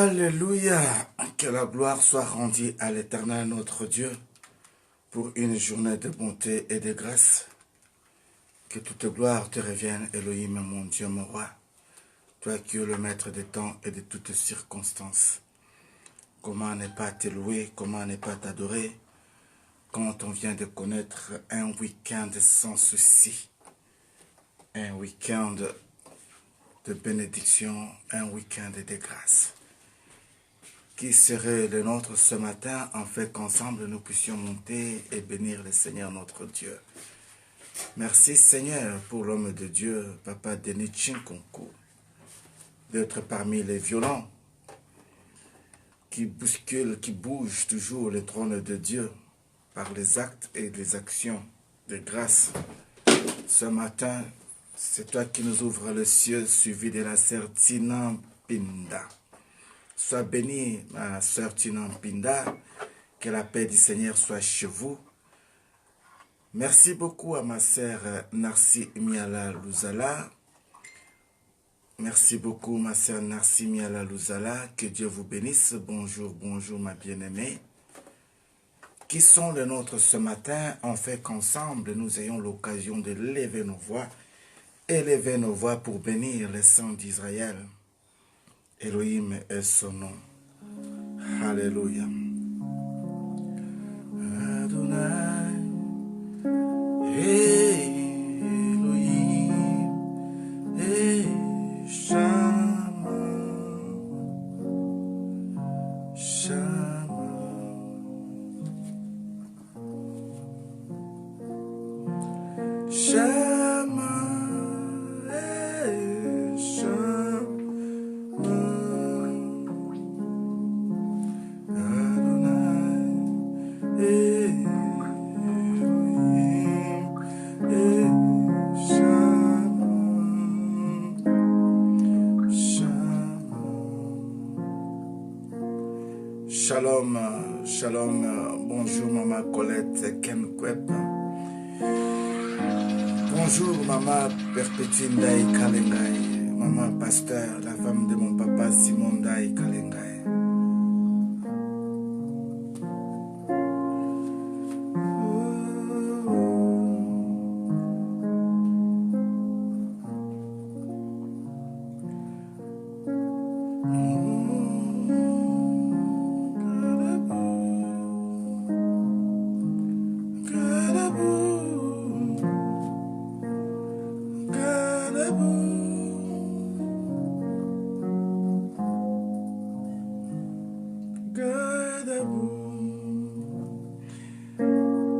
Alléluia. Que la gloire soit rendue à l'Éternel notre Dieu pour une journée de bonté et de grâce. Que toute gloire te revienne, Elohim, mon Dieu, mon roi. Toi qui es le maître des temps et de toutes circonstances. Comment ne pas te louer, comment ne pas t'adorer quand on vient de connaître un week-end sans souci. Un week-end de bénédiction, un week-end de grâce. Qui serait le nôtre ce matin, en fait qu'ensemble nous puissions monter et bénir le Seigneur notre Dieu. Merci Seigneur pour l'homme de Dieu, Papa Denis Chinkonko, d'être parmi les violents qui bousculent, qui bougent toujours le trône de Dieu par les actes et les actions de grâce. Ce matin, c'est toi qui nous ouvres le ciel suivi de la sœur Tina Pinda. Sois bénie, ma sœur Tina Pinda, que la paix du Seigneur soit chez vous. Merci beaucoup à ma sœur Narcy Miala Luzala. Merci beaucoup ma sœur Narcy Miala Luzala, que Dieu vous bénisse. Bonjour, bonjour ma bien-aimée. Qui sont les nôtres ce matin, en fait qu'ensemble nous ayons l'occasion de lever nos voix, élever nos voix pour bénir les saints d'Israël. Elohim est son nom. Alléluia. Adonai, Elohim, Shama, Shama, Shama, Shalom, shalom, bonjour maman Colette Kenkwep. Bonjour maman Perpétue Ndaï Kalengai, maman Pasteur, la femme de mon papa Simon Ndaï Kalengai.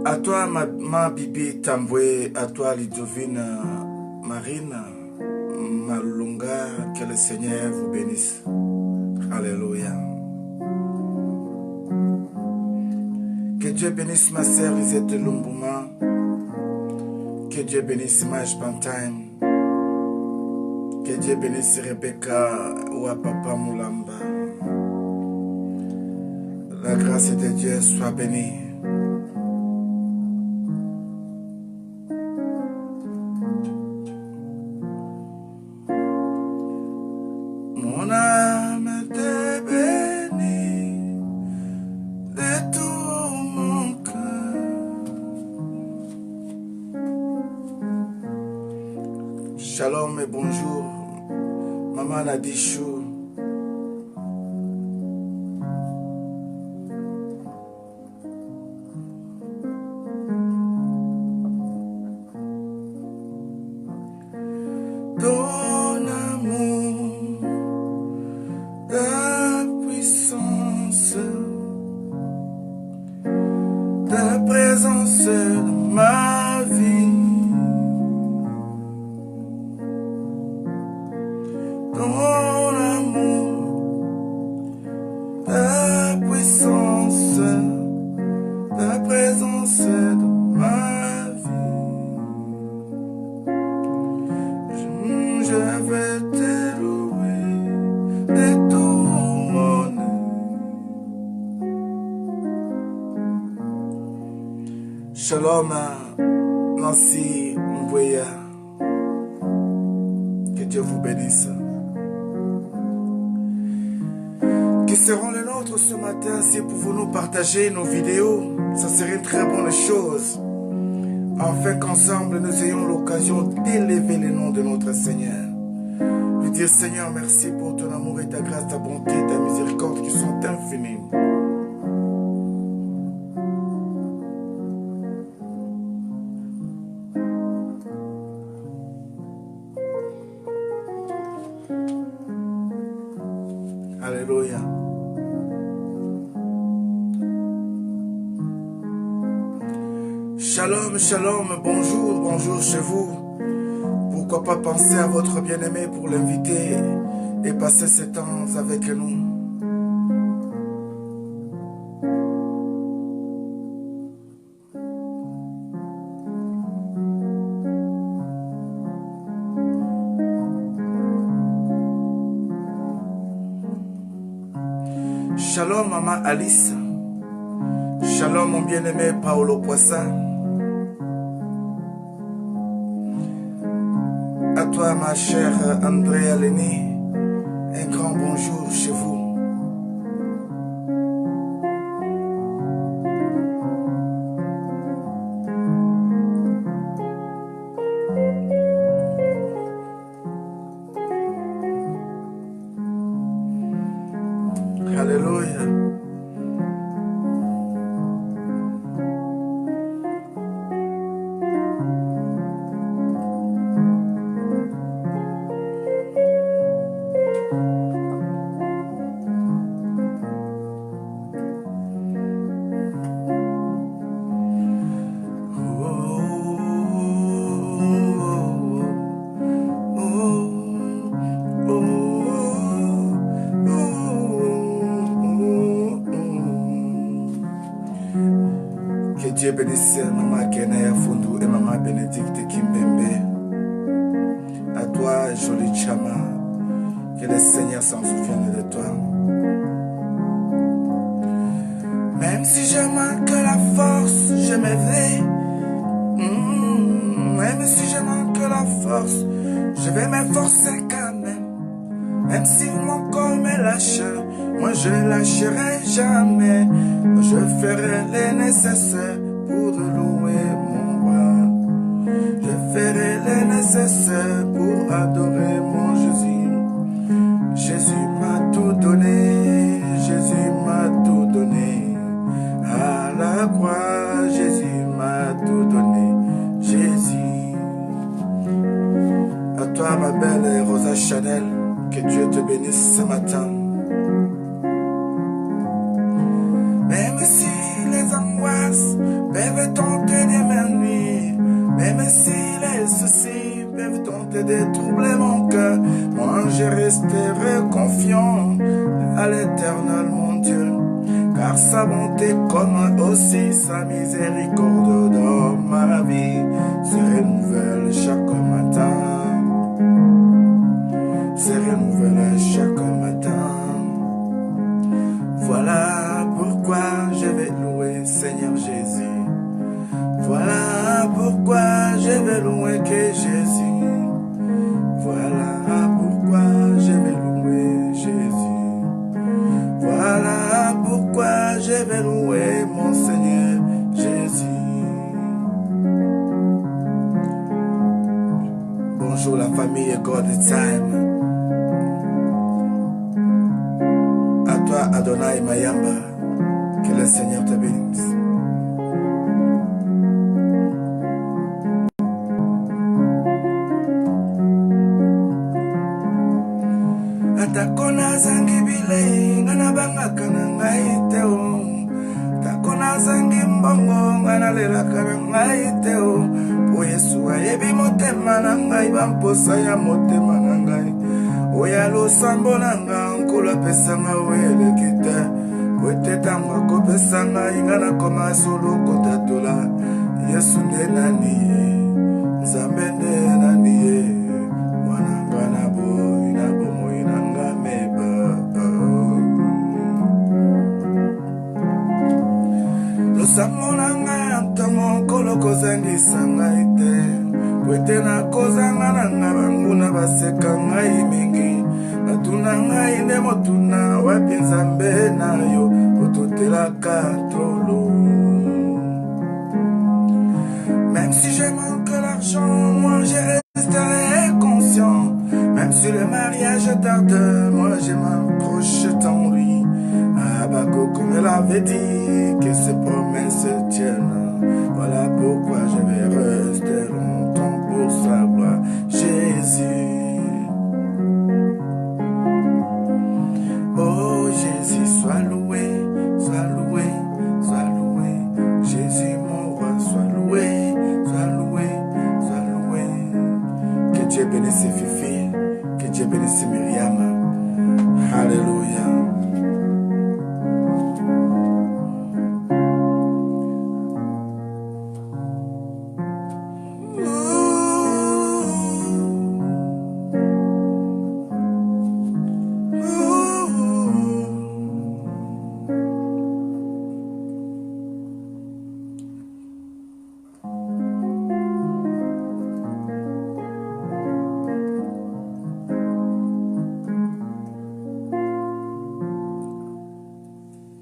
À toi, ma Bibi Tamboué, à toi, Lidovine Marine, Malunga, que le Seigneur vous bénisse. Alléluia. Que Dieu bénisse ma sœur Lisette Lumbouma. Que Dieu bénisse Maj Pantime. Que Dieu bénisse Rebecca ou à Papa Moulamba. La grâce de Dieu soit bénie. Mon âme te bénit de tout mon cœur. Shalom et bonjour, Maman Nadichou. Ta présence dans ma vie, ton amour, ta puissance, ta présence dans ma vie. Je vais te louer de tout mon âme. Shalom, Nancy Mbouya. Que Dieu vous bénisse. seront les nôtres ce matin, si pouvons-nous partager nos vidéos, ça serait une très bonne chose. Afin qu'ensemble nous ayons l'occasion d'élever le nom de notre Seigneur. Lui dire Seigneur, merci pour ton amour et ta grâce, ta bonté, ta miséricorde qui sont infinies. Alléluia. Shalom, shalom, bonjour, bonjour chez vous. Pourquoi pas penser à votre bien-aimé pour l'inviter et passer ce temps avec nous. Shalom, maman Alice. Shalom, mon bien-aimé Paolo Poisson. À toi, ma chère Andrea Lenny, un grand bonjour chez vous. Alléluia. Que Dieu bénisse Maman Kenaya Fundu et Maman Bénédicte Kimbembe. À toi, jolie Chama, que le Seigneur s'en souvienne de toi. Même si je manque la force, je me vais. Même si je manque la force, je vais m'efforcer quand même. Même si mon corps me lâche, moi je lâcherai jamais. Je ferai le nécessaire pour louer mon roi. Je ferai le nécessaire pour adorer mon Jésus. Jésus m'a tout donné, Jésus m'a tout donné. À la croix, Jésus m'a tout donné, Jésus. À toi ma belle Rosa Chanel, que Dieu te bénisse ce matin. Même si les angoisses peuvent tenter de m'ennuyer, même si les soucis peuvent tenter de troubler mon cœur, moi je resterai confiant à l'Éternel mon Dieu, car sa bonté comme aussi sa miséricorde dans ma vie se renouvelle chaque matin. Se renouvelle chaque matin. Voilà pourquoi je vais louer Seigneur Jésus. Voilà pourquoi je vais louer que Jésus. Voilà pourquoi je vais louer Jésus. Voilà pourquoi je vais louer mon Seigneur Jésus. Bonjour la famille God Time. À toi Adonai Mayamba, que le Seigneur te bénisse. Atakona zangi bile, ngana banga kana ngaiteo. Takona zangi mbongo, ngana lela kana ngaiteo. O Yesu ayebi motema na ngai, bamposa ya motema na ngai. Oya lo sambo nanga, nkolo pesanga wele kite. Wete tanga ko pesanga, ingana koma solo kotatola. Yesu nde nani ye, Nzambe nde nani ye. Wananga na boy, na bomo inanga meba. Lo sambo nanga, ntango nkolo kozangi sanga ite. Wete na kozanga nanga banguna baseka ngai mingi. Tunanga ine motuna wapinzambe na yo ototela katolo. Même si je manque l'argent, moi je resterai conscient. Même si le mariage tarde, moi je m'approche en lui. Habakkuk me l'avait dit que ses promesses tiennent. Voilà pourquoi je vais rester longtemps pour sa gloire. Jésus. Oh Jésus, sois loué, sois loué, sois loué. Jésus mon roi, sois loué, sois loué, sois loué. Que Dieu bénisse Fifi, que Dieu bénisse Myriam. Alléluia.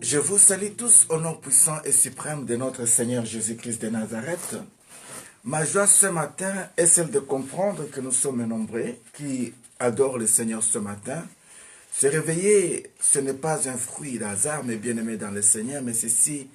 Je vous salue tous au nom puissant et suprême de notre Seigneur Jésus-Christ de Nazareth. Ma joie ce matin est celle de comprendre que nous sommes nombreux qui adorent le Seigneur ce matin. Se réveiller, ce n'est pas un fruit d'hasard, mais bien aimé dans le Seigneur, mais ceci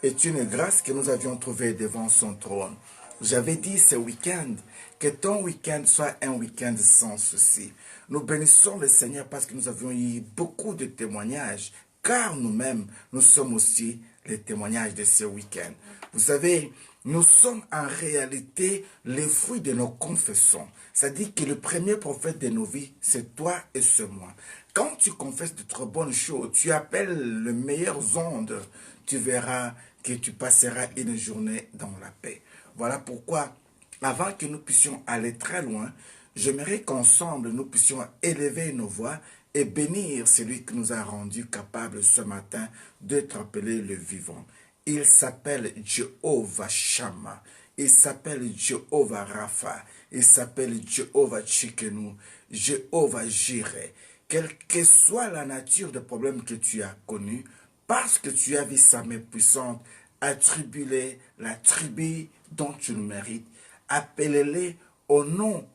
est une grâce que nous avions trouvée devant son trône. J'avais dit ce week-end que ton week-end soit un week-end sans souci. Nous bénissons le Seigneur parce que nous avions eu beaucoup de témoignages, car nous-mêmes, nous sommes aussi les témoignages de ce week-end. Vous savez, nous sommes en réalité les fruits de nos confessions. C'est-à-dire que le premier prophète de nos vies, c'est toi et c'est moi. Quand tu confesses de trop bonnes choses, tu appelles les meilleures ondes, tu verras que tu passeras une journée dans la paix. Voilà pourquoi, avant que nous puissions aller très loin, j'aimerais qu'ensemble nous puissions élever nos voix et bénir celui qui nous a rendu capables ce matin d'être appelé le vivant. Il s'appelle Jéhovah Shammah, il s'appelle Jéhovah Rapha, il s'appelle Jéhovah Tchikenu, Jéhovah Jireh. Quelle que soit la nature de problème que tu as connu, parce que tu as vu sa main puissante, attribue-les la tribu dont tu le mérites, appelle-les au nom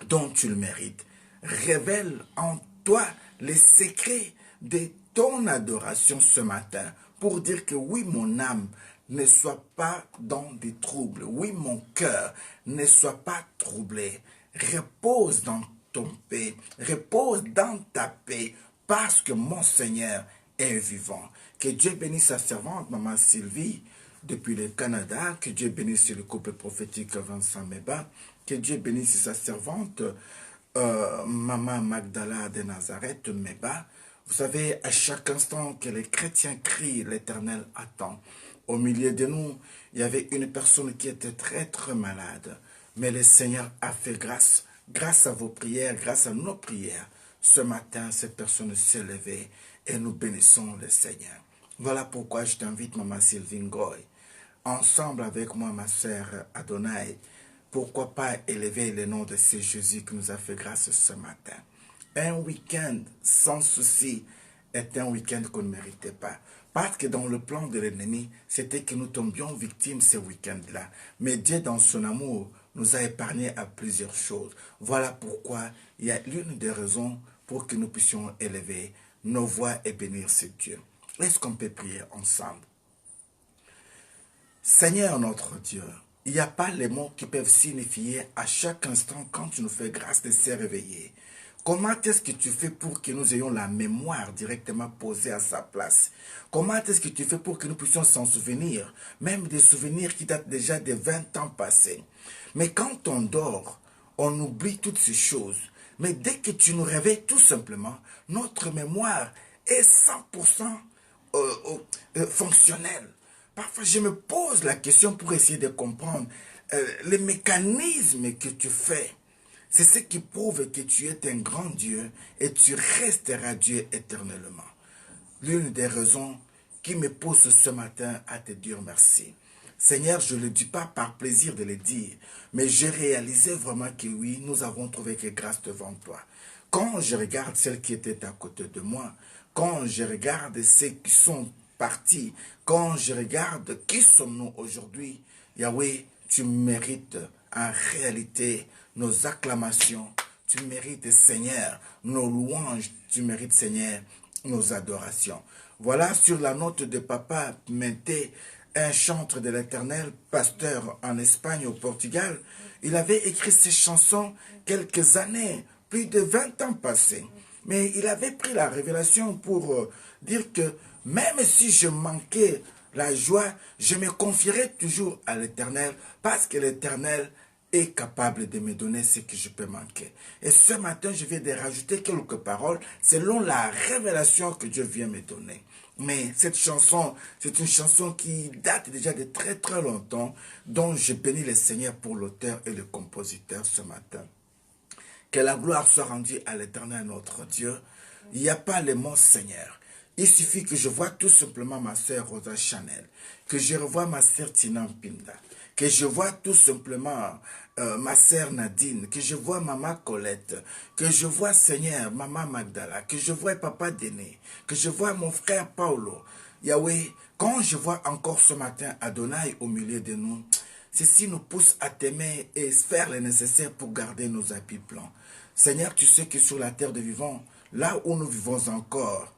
dont tu le mérites. Révèle en toi les secrets de ton adoration ce matin pour dire que oui, mon âme ne soit pas dans des troubles. Oui, mon cœur ne soit pas troublé. Repose dans ton paix. Repose dans ta paix parce que mon Seigneur est vivant. Que Dieu bénisse sa servante, Maman Sylvie, depuis le Canada. Que Dieu bénisse le couple prophétique Vincent Meba. Que Dieu bénisse sa servante, Maman Magdala de Nazareth, Meba. Vous savez, à chaque instant que les chrétiens crient, l'Éternel attend. Au milieu de nous, il y avait une personne qui était très très malade. Mais le Seigneur a fait grâce. Grâce à vos prières, grâce à nos prières. Ce matin, cette personne s'est levée et nous bénissons le Seigneur. Voilà pourquoi je t'invite, Maman Sylvie Ngoy, ensemble avec moi, ma sœur Adonai, pourquoi pas élever le nom de ce Jésus qui nous a fait grâce ce matin. Un week-end sans souci est un week-end qu'on ne méritait pas. Parce que dans le plan de l'ennemi, c'était que nous tombions victimes ce week-end-là. Mais Dieu, dans son amour, nous a épargnés à plusieurs choses. Voilà pourquoi il y a l'une des raisons pour que nous puissions élever nos voix et bénir ce Dieu. Est-ce qu'on peut prier ensemble? Seigneur notre Dieu, il n'y a pas les mots qui peuvent signifier à chaque instant quand tu nous fais grâce de se réveiller. Comment est-ce que tu fais pour que nous ayons la mémoire directement posée à sa place? Comment est-ce que tu fais pour que nous puissions s'en souvenir, même des souvenirs qui datent déjà de 20 ans passés? Mais quand on dort, on oublie toutes ces choses. Mais dès que tu nous réveilles, tout simplement, notre mémoire est 100% fonctionnelle. Parfois, je me pose la question pour essayer de comprendre les mécanismes que tu fais. C'est ce qui prouve que tu es un grand Dieu et tu resteras Dieu éternellement. L'une des raisons qui me pousse ce matin à te dire merci. Seigneur, je ne le dis pas par plaisir de le dire, mais j'ai réalisé vraiment que oui, nous avons trouvé que grâce devant toi. quand je regarde celles qui étaient à côté de moi, quand je regarde ceux qui sont partis, quand je regarde qui sommes-nous aujourd'hui, Yahweh, tu mérites en réalité nos acclamations, tu mérites, Seigneur, nos louanges, tu mérites, Seigneur, nos adorations. Voilà sur la note de Papa Menté, un chantre de l'Éternel, pasteur en Espagne, au Portugal. Il avait écrit ces chansons quelques années, plus de 20 ans passés. Mais il avait pris la révélation pour dire que même si je manquais la joie, je me confierai toujours à l'Éternel parce que l'Éternel est capable de me donner ce que je peux manquer. Et ce matin, je viens de rajouter quelques paroles selon la révélation que Dieu vient me donner. Mais cette chanson, c'est une chanson qui date déjà de très très longtemps, dont je bénis le Seigneur pour l'auteur et le compositeur ce matin. Que la gloire soit rendue à l'Éternel notre Dieu. Il n'y a pas le mot Seigneur. Il suffit que je vois tout simplement ma sœur Rosa Chanel, que je revois ma sœur Tina Pinda, que je vois tout simplement ma sœur Nadine, que je vois maman Colette, que je vois Seigneur, maman Magdala, que je vois papa Déné, que je vois mon frère Paulo. Yahweh, quand je vois encore ce matin Adonai au milieu de nous, ceci nous pousse à t'aimer et faire le nécessaire pour garder nos habits blancs. Seigneur, tu sais que sur la terre de vivants, là où nous vivons encore,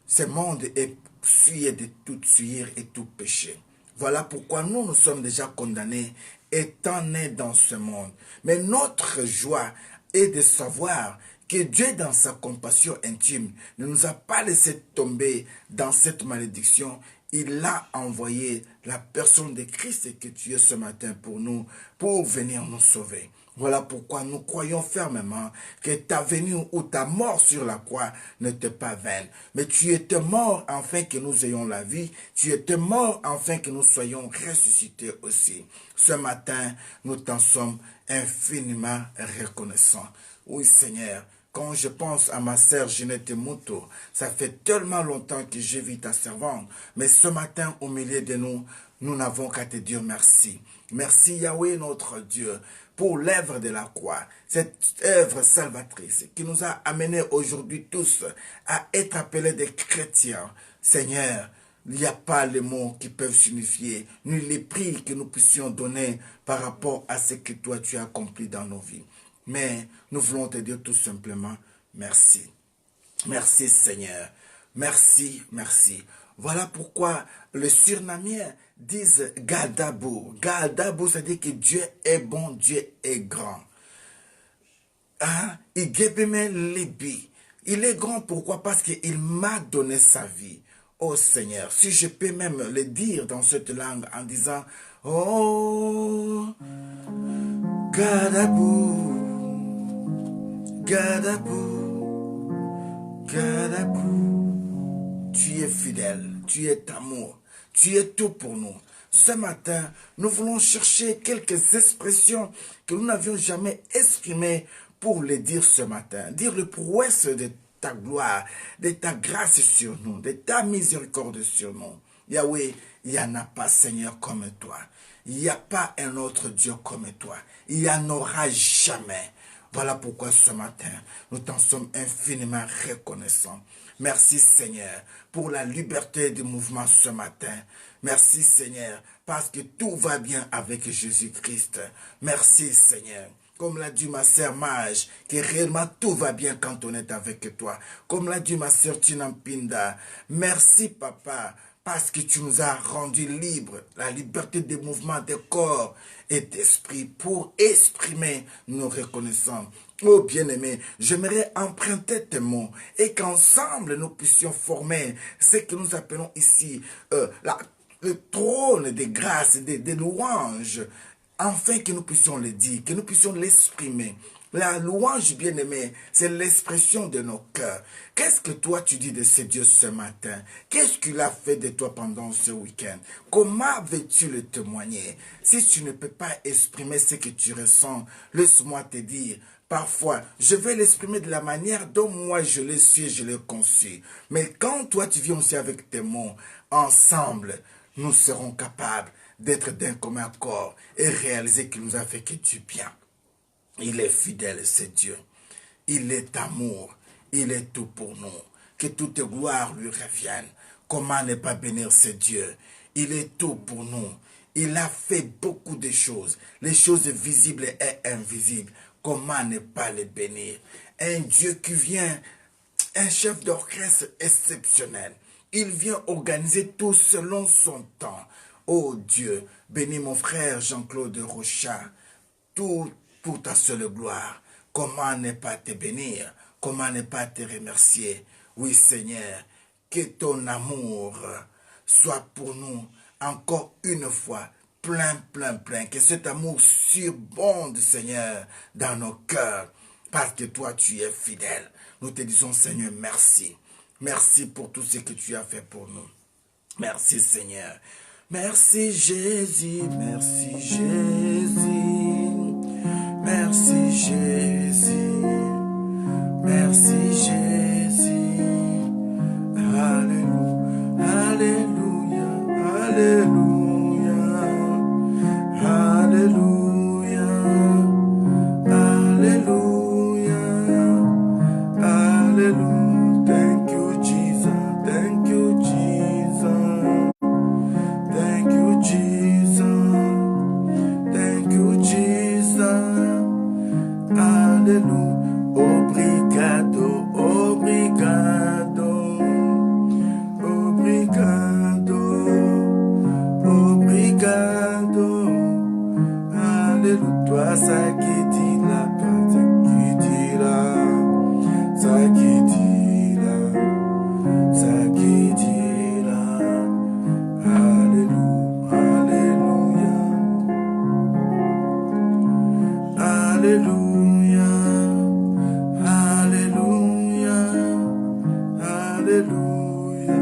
ce monde est souillé de toute souillure et tout péché. Voilà pourquoi nous sommes déjà condamnés étant nés dans ce monde. Mais notre joie est de savoir que Dieu, dans sa compassion intime, ne nous a pas laissé tomber dans cette malédiction. Il a envoyé la personne de Christ que tu es ce matin pour nous, pour venir nous sauver. Voilà pourquoi nous croyons fermement que ta venue ou ta mort sur la croix n'était pas vaine. Mais tu étais mort afin que nous ayons la vie. Tu étais mort afin que nous soyons ressuscités aussi. Ce matin, nous t'en sommes infiniment reconnaissants. Oui, Seigneur. Quand je pense à ma sœur Ginette Mouto, ça fait tellement longtemps que j'ai vu ta servante. Mais ce matin, au milieu de nous, nous n'avons qu'à te dire merci. Merci Yahweh notre Dieu pour l'œuvre de la croix, cette œuvre salvatrice qui nous a amenés aujourd'hui tous à être appelés des chrétiens. Seigneur, il n'y a pas les mots qui peuvent signifier, ni les prix que nous puissions donner par rapport à ce que toi tu as accompli dans nos vies. Mais nous voulons te dire tout simplement merci. Merci Seigneur. Merci, merci. Voilà pourquoi les Surinamiens disent Gadabou. Gadabou, c'est-à-dire que Dieu est bon, Dieu est grand. Hein? Il est grand, pourquoi? Parce qu'il m'a donné sa vie. Oh Seigneur, si je peux même le dire dans cette langue en disant Oh Gadabou, Gadabou, Gadabou, tu es fidèle, tu es amour, tu es tout pour nous. Ce matin, nous voulons chercher quelques expressions que nous n'avions jamais exprimées pour les dire ce matin. Dire le prouesse de ta gloire, de ta grâce sur nous, de ta miséricorde sur nous. Yahweh, il n'y en a pas, Seigneur, comme toi. Il n'y a pas un autre Dieu comme toi. Il n'y en aura jamais. Voilà pourquoi ce matin, nous t'en sommes infiniment reconnaissants. Merci Seigneur pour la liberté du mouvement ce matin. Merci Seigneur parce que tout va bien avec Jésus-Christ. Merci Seigneur. Comme l'a dit ma sœur Mage, que réellement tout va bien quand on est avec toi. Comme l'a dit ma sœur Tinampinda. Merci Papa. Parce que tu nous as rendus libres, la liberté des mouvements de corps et d'esprit pour exprimer nos reconnaissances. Oh bien-aimé, j'aimerais emprunter tes mots et qu'ensemble nous puissions former ce que nous appelons ici le trône des grâces, des louanges, afin que nous puissions le dire, que nous puissions l'exprimer. La louange, bien-aimé, c'est l'expression de nos cœurs. Qu'est-ce que toi tu dis de ce Dieu ce matin? Qu'est-ce qu'il a fait de toi pendant ce week-end? Comment veux-tu le témoigner? Si tu ne peux pas exprimer ce que tu ressens, laisse-moi te dire. Parfois, je vais l'exprimer de la manière dont moi je le suis, je l'ai conçu. Mais quand toi tu viens aussi avec tes mots, ensemble, nous serons capables d'être d'un commun accord et réaliser qu'il nous a fait que du bien. Il est fidèle, c'est Dieu. Il est amour. Il est tout pour nous. Que toute gloire lui revienne. Comment ne pas bénir ce Dieu? Il est tout pour nous. Il a fait beaucoup de choses. Les choses visibles et invisibles. Comment ne pas les bénir? Un Dieu qui vient, un chef d'orchestre exceptionnel. Il vient organiser tout selon son temps. Oh Dieu, bénis mon frère Jean-Claude Rochat. Tout pour ta seule gloire. Comment ne pas te bénir? Comment ne pas te remercier? Oui Seigneur, que ton amour soit pour nous encore une fois plein, plein, plein. Que cet amour surbonde Seigneur dans nos cœurs. Parce que toi tu es fidèle. Nous te disons Seigneur merci. Merci pour tout ce que tu as fait pour nous. Merci Seigneur. Merci Jésus, merci Jésus. Merci Jésus, merci Jésus. Alléluia, Alléluia, Alléluia, Alléluia, Alléluia, Alléluia. Thank you Jesus, thank you Jesus, thank you Jesus, thank you Jesus. Alléluia, obrigado, obrigado, obrigado, obrigado. Alléluia, toi ça qui dit là, toi ça qui dit là, ça qui dit là, ça qui dit là. Alléluia, Alléluia, Alléluia. Alléluia, Alléluia.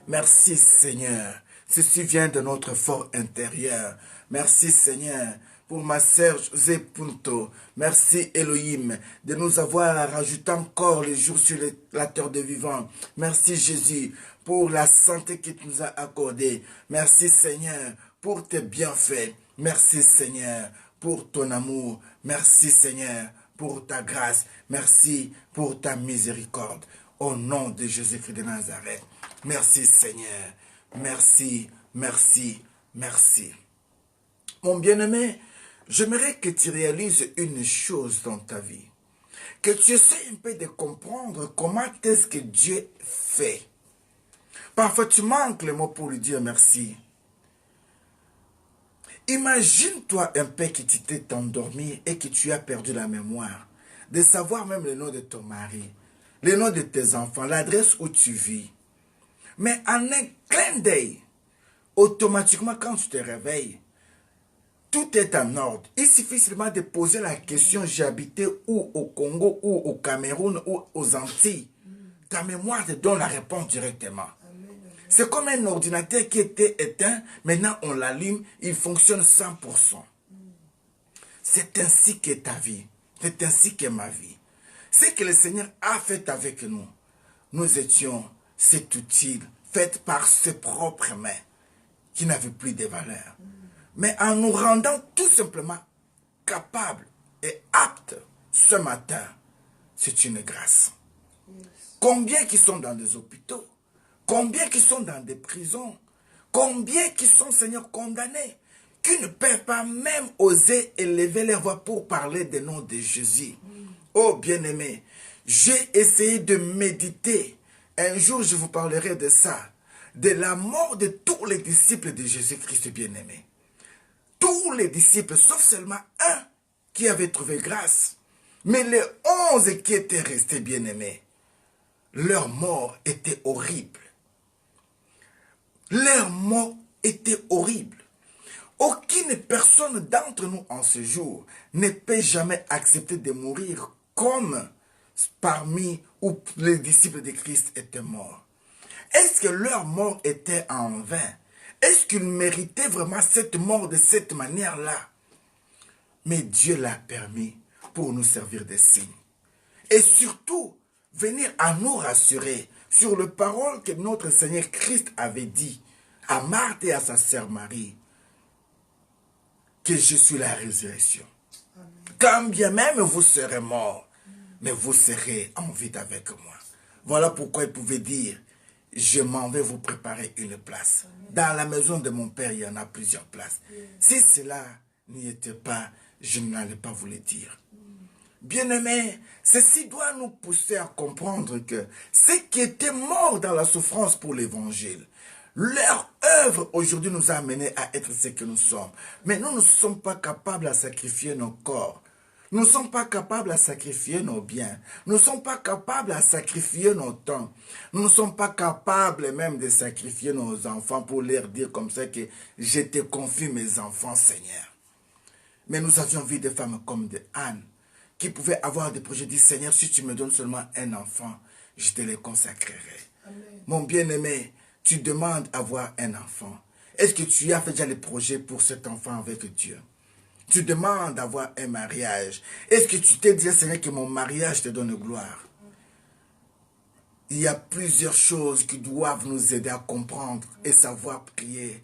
Merci Seigneur. Ceci vient de notre fort intérieur. Merci Seigneur pour ma sœur José Punto. Merci Elohim de nous avoir rajouté encore les jours sur la terre de vivants. Merci Jésus pour la santé que tu nous as accordée. Merci Seigneur pour tes bienfaits. Merci Seigneur pour ton amour. Merci Seigneur pour ta grâce. Merci pour ta miséricorde. Au nom de Jésus-Christ de Nazareth. Merci Seigneur. Merci, merci, merci. Mon bien-aimé, j'aimerais que tu réalises une chose dans ta vie. Que tu essaies un peu de comprendre comment est-ce que Dieu fait. Parfois tu manques le mot pour lui dire merci. Imagine-toi un peu que tu t'es endormi et que tu as perdu la mémoire. De savoir même le nom de ton mari, le nom de tes enfants, l'adresse où tu vis. Mais en un clin d'œil, automatiquement quand tu te réveilles, tout est en ordre. Il suffit seulement de poser la question, j'ai habité où au Congo, ou au Cameroun, ou aux Antilles. Ta mémoire te donne la réponse directement. C'est comme un ordinateur qui était éteint, maintenant on l'allume, il fonctionne 100%. C'est ainsi que ta vie, c'est ainsi que ma vie. Ce que le Seigneur a fait avec nous, nous étions cet outil fait par ses propres mains, qui n'avait plus de valeur. Mais en nous rendant tout simplement capables et aptes ce matin, c'est une grâce. Combien qui sont dans des hôpitaux? Combien qui sont dans des prisons? Combien qui sont, Seigneur, condamnés? Qui ne peuvent pas même oser élever leur voix pour parler des noms de Jésus. Oh bien-aimé, j'ai essayé de méditer. Un jour, je vous parlerai de ça. De la mort de tous les disciples de Jésus-Christ bien-aimé. Tous les disciples, sauf seulement un qui avait trouvé grâce. Mais les 11 qui étaient restés bien-aimés, leur mort était horrible. Leur mort était horrible. Aucune personne d'entre nous en ce jour ne peut jamais accepter de mourir comme parmi où les disciples de Christ étaient morts. Est-ce que leur mort était en vain? Est-ce qu'ils méritaient vraiment cette mort de cette manière-là? Mais Dieu l'a permis pour nous servir de signe. Et surtout, venir à nous rassurer sur les paroles que notre Seigneur Christ avait dit à Marthe et à sa sœur Marie, que je suis la résurrection, Quand bien même vous serez mort, mais vous serez en vie avec moi. Voilà pourquoi il pouvait dire, je m'en vais vous préparer une place. Dans la maison de mon Père, il y en a plusieurs places. Si cela n'y était pas, je n'allais pas vous le dire. Bien-aimés, ceci doit nous pousser à comprendre que ceux qui étaient morts dans la souffrance pour l'évangile, leur œuvre aujourd'hui nous a amenés à être ce que nous sommes. Mais nous ne sommes pas capables à sacrifier nos corps. Nous ne sommes pas capables à sacrifier nos biens. Nous ne sommes pas capables à sacrifier nos temps. Nous ne sommes pas capables même de sacrifier nos enfants pour leur dire comme ça que je te confie mes enfants, Seigneur. Mais nous avions vu des femmes comme de Anne qui pouvaient avoir des projets. Dit, Seigneur, si tu me donnes seulement un enfant, je te les consacrerai. Amen. Mon bien-aimé, tu demandes avoir un enfant. Est-ce que tu as fait déjà les projets pour cet enfant avec Dieu? Tu demandes d'avoir un mariage. Est-ce que tu t'es dit, Seigneur, que mon mariage te donne gloire? Il y a plusieurs choses qui doivent nous aider à comprendre et savoir prier.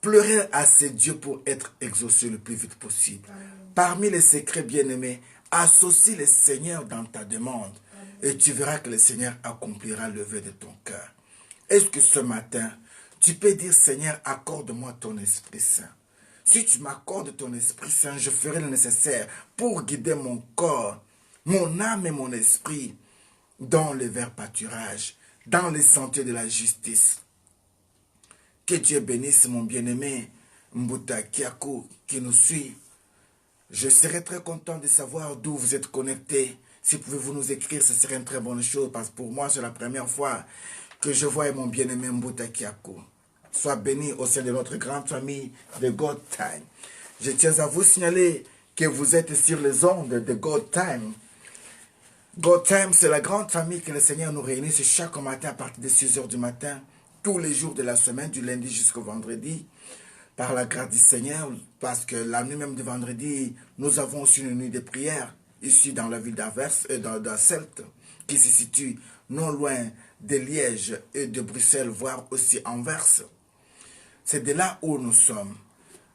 Pleurer à ces dieux pour être exaucé le plus vite possible. Parmi les secrets bien-aimés, associe le Seigneur dans ta demande et tu verras que le Seigneur accomplira le vœu de ton cœur. Est-ce que ce matin, tu peux dire, Seigneur, accorde-moi ton Esprit Saint. Si tu m'accordes ton Esprit Saint, je ferai le nécessaire pour guider mon corps, mon âme et mon esprit dans les verts pâturages, dans les sentiers de la justice. Que Dieu bénisse mon bien-aimé Mbuta Kiakou qui nous suit. Je serais très content de savoir d'où vous êtes connectés. Si pouvez-vous nous écrire, ce serait une très bonne chose parce que pour moi, c'est la première fois que je vois mon bien-aimé Mbuta Kiakou. Sois béni au sein de notre grande famille de God Time. Je tiens à vous signaler que vous êtes sur les ondes de God Time. God Time, c'est la grande famille que le Seigneur nous réunit chaque matin à partir de 6 h du matin, tous les jours de la semaine, du lundi jusqu'au vendredi, par la grâce du Seigneur, parce que la nuit même du vendredi, nous avons aussi une nuit de prière, ici dans la ville d'Anvers, d'Asselt, qui se situe non loin de Liège et de Bruxelles, voire aussi Anvers. C'est de là où nous sommes.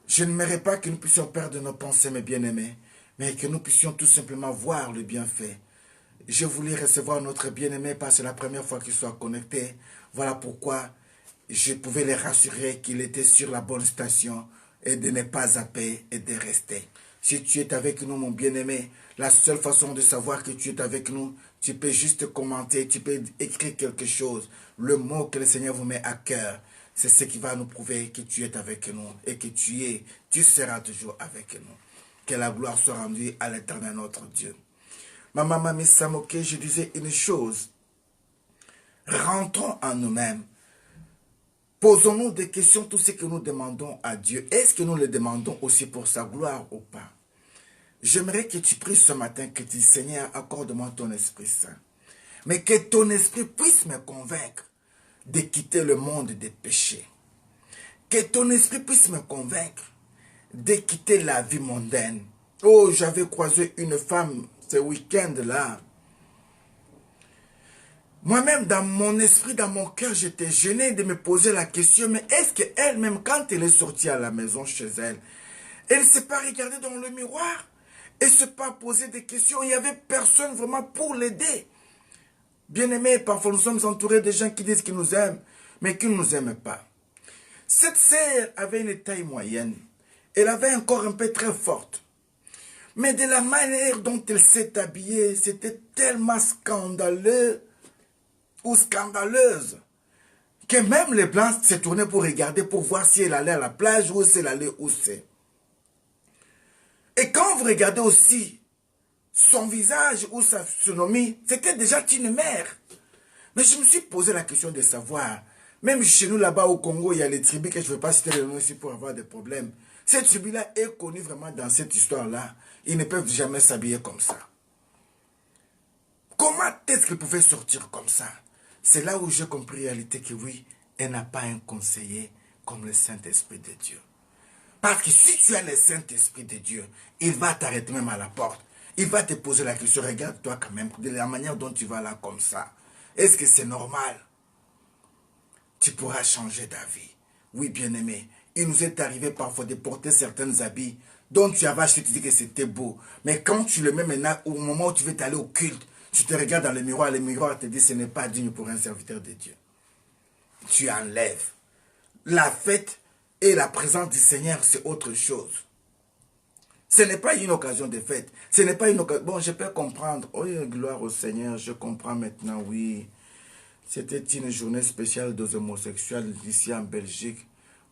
Je n'aimerais pas que nous puissions perdre nos pensées, mes bien-aimés, mais que nous puissions tout simplement voir le bienfait. Je voulais recevoir notre bien-aimé parce que c'est la première fois qu'il soit connecté. Voilà pourquoi je pouvais les rassurer qu'il était sur la bonne station et de ne pas zapper et de rester. Si tu es avec nous, mon bien-aimé, la seule façon de savoir que tu es avec nous, tu peux juste commenter, tu peux écrire quelque chose. Le mot que le Seigneur vous met à cœur, c'est ce qui va nous prouver que tu es avec nous et que tu seras toujours avec nous. Que la gloire soit rendue à l'Éternel notre Dieu. Ma maman Missamoke, je disais une chose. Rentrons en nous-mêmes. Posons-nous des questions, tout ce que nous demandons à Dieu. Est-ce que nous le demandons aussi pour sa gloire ou pas? J'aimerais que tu pries ce matin, que tu dis, Seigneur, accorde-moi ton Esprit Saint. Mais que ton Esprit puisse me convaincre de quitter le monde des péchés. Que ton Esprit puisse me convaincre de quitter la vie mondaine. Oh, j'avais croisé une femme ce week-end-là. Moi-même, dans mon esprit, dans mon cœur, j'étais gêné de me poser la question, mais est-ce qu'elle-même, quand elle est sortie à la maison chez elle, elle ne s'est pas regardée dans le miroir et ne s'est pas posé des questions? Il n'y avait personne vraiment pour l'aider. Bien-aimés, parfois nous sommes entourés de gens qui disent qu'ils nous aiment, mais qui ne nous aiment pas. Cette sœur avait une taille moyenne. Elle avait un corps un peu très forte. Mais de la manière dont elle s'est habillée, c'était tellement scandaleux ou scandaleuse que même les Blancs se tournaient pour regarder, pour voir si elle allait à la plage ou si elle allait où c'est. Et quand vous regardez aussi son visage ou sa physionomie, c'était déjà une mère. Mais je me suis posé la question de savoir, même chez nous là-bas au Congo, il y a les tribus que je ne vais pas citer le nom ici pour avoir des problèmes. Cette tribu-là est connue vraiment dans cette histoire-là. Ils ne peuvent jamais s'habiller comme ça. Comment est-ce qu'ils pouvaient sortir comme ça? C'est là où j'ai compris en réalité que oui, elle n'a pas un conseiller comme le Saint-Esprit de Dieu. Parce que si tu as le Saint-Esprit de Dieu, il va t'arrêter même à la porte. Il va te poser la question, regarde-toi quand même, de la manière dont tu vas là comme ça. Est-ce que c'est normal? Tu pourras changer d'avis. Oui, bien-aimé, il nous est arrivé parfois de porter certains habits dont tu avais acheté, tu dis que c'était beau. Mais quand tu le mets maintenant, au moment où tu veux t'aller au culte, tu te regardes dans le miroir te dit ce n'est pas digne pour un serviteur de Dieu. Tu enlèves. La fête et la présence du Seigneur, c'est autre chose. Ce n'est pas une occasion de fête. Ce n'est pas une occasion. Bon, je peux comprendre. Oh, gloire au Seigneur, je comprends maintenant, oui. C'était une journée spéciale des homosexuels ici en Belgique.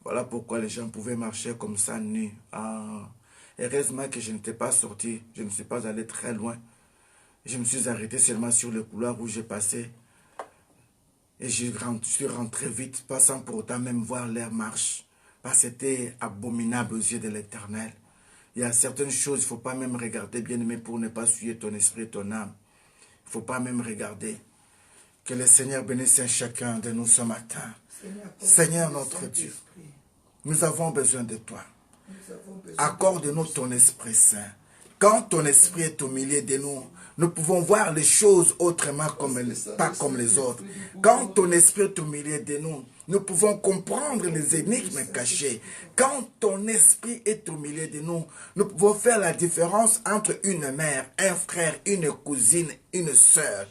Voilà pourquoi les gens pouvaient marcher comme ça nus. Ah. Heureusement que je n'étais pas sorti. Je ne suis pas allé très loin. Je me suis arrêté seulement sur le couloir où j'ai passé. Et je suis rentré vite, passant pour autant même voir leur marche. Parce que c'était abominable aux yeux de l'Éternel. Il y a certaines choses, il ne faut pas même regarder, bien aimé, pour ne pas souiller ton esprit et ton âme. Il ne faut pas même regarder. Que le Seigneur bénisse un chacun de nous ce matin. Seigneur notre Dieu, nous avons besoin de toi. Accorde-nous ton Esprit Saint. Quand ton Esprit est au milieu de nous, nous pouvons voir les choses autrement, pas comme les autres. Quand ton Esprit est au milieu de nous, nous pouvons comprendre les énigmes cachées. Quand ton Esprit est au milieu de nous, nous pouvons faire la différence entre une mère, un frère, une cousine, une sœur.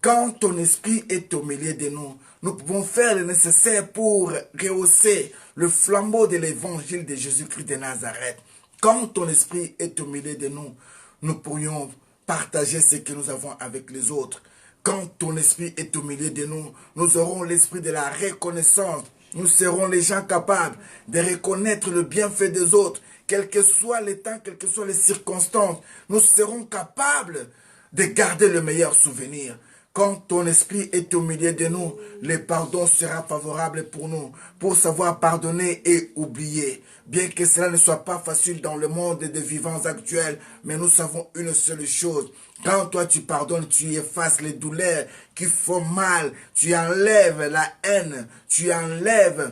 Quand ton Esprit est au milieu de nous, nous pouvons faire le nécessaire pour rehausser le flambeau de l'évangile de Jésus-Christ de Nazareth. Quand ton Esprit est au milieu de nous, nous pourrions partager ce que nous avons avec les autres. Quand ton Esprit est au milieu de nous, nous aurons l'esprit de la reconnaissance. Nous serons les gens capables de reconnaître le bienfait des autres, quel que soit les temps, quelles que soient les circonstances. Nous serons capables de garder le meilleur souvenir. Quand ton esprit est au milieu de nous, le pardon sera favorable pour nous, pour savoir pardonner et oublier. Bien que cela ne soit pas facile dans le monde des vivants actuels, mais nous savons une seule chose. Quand toi tu pardonnes, tu effaces les douleurs qui font mal, tu enlèves la haine, tu enlèves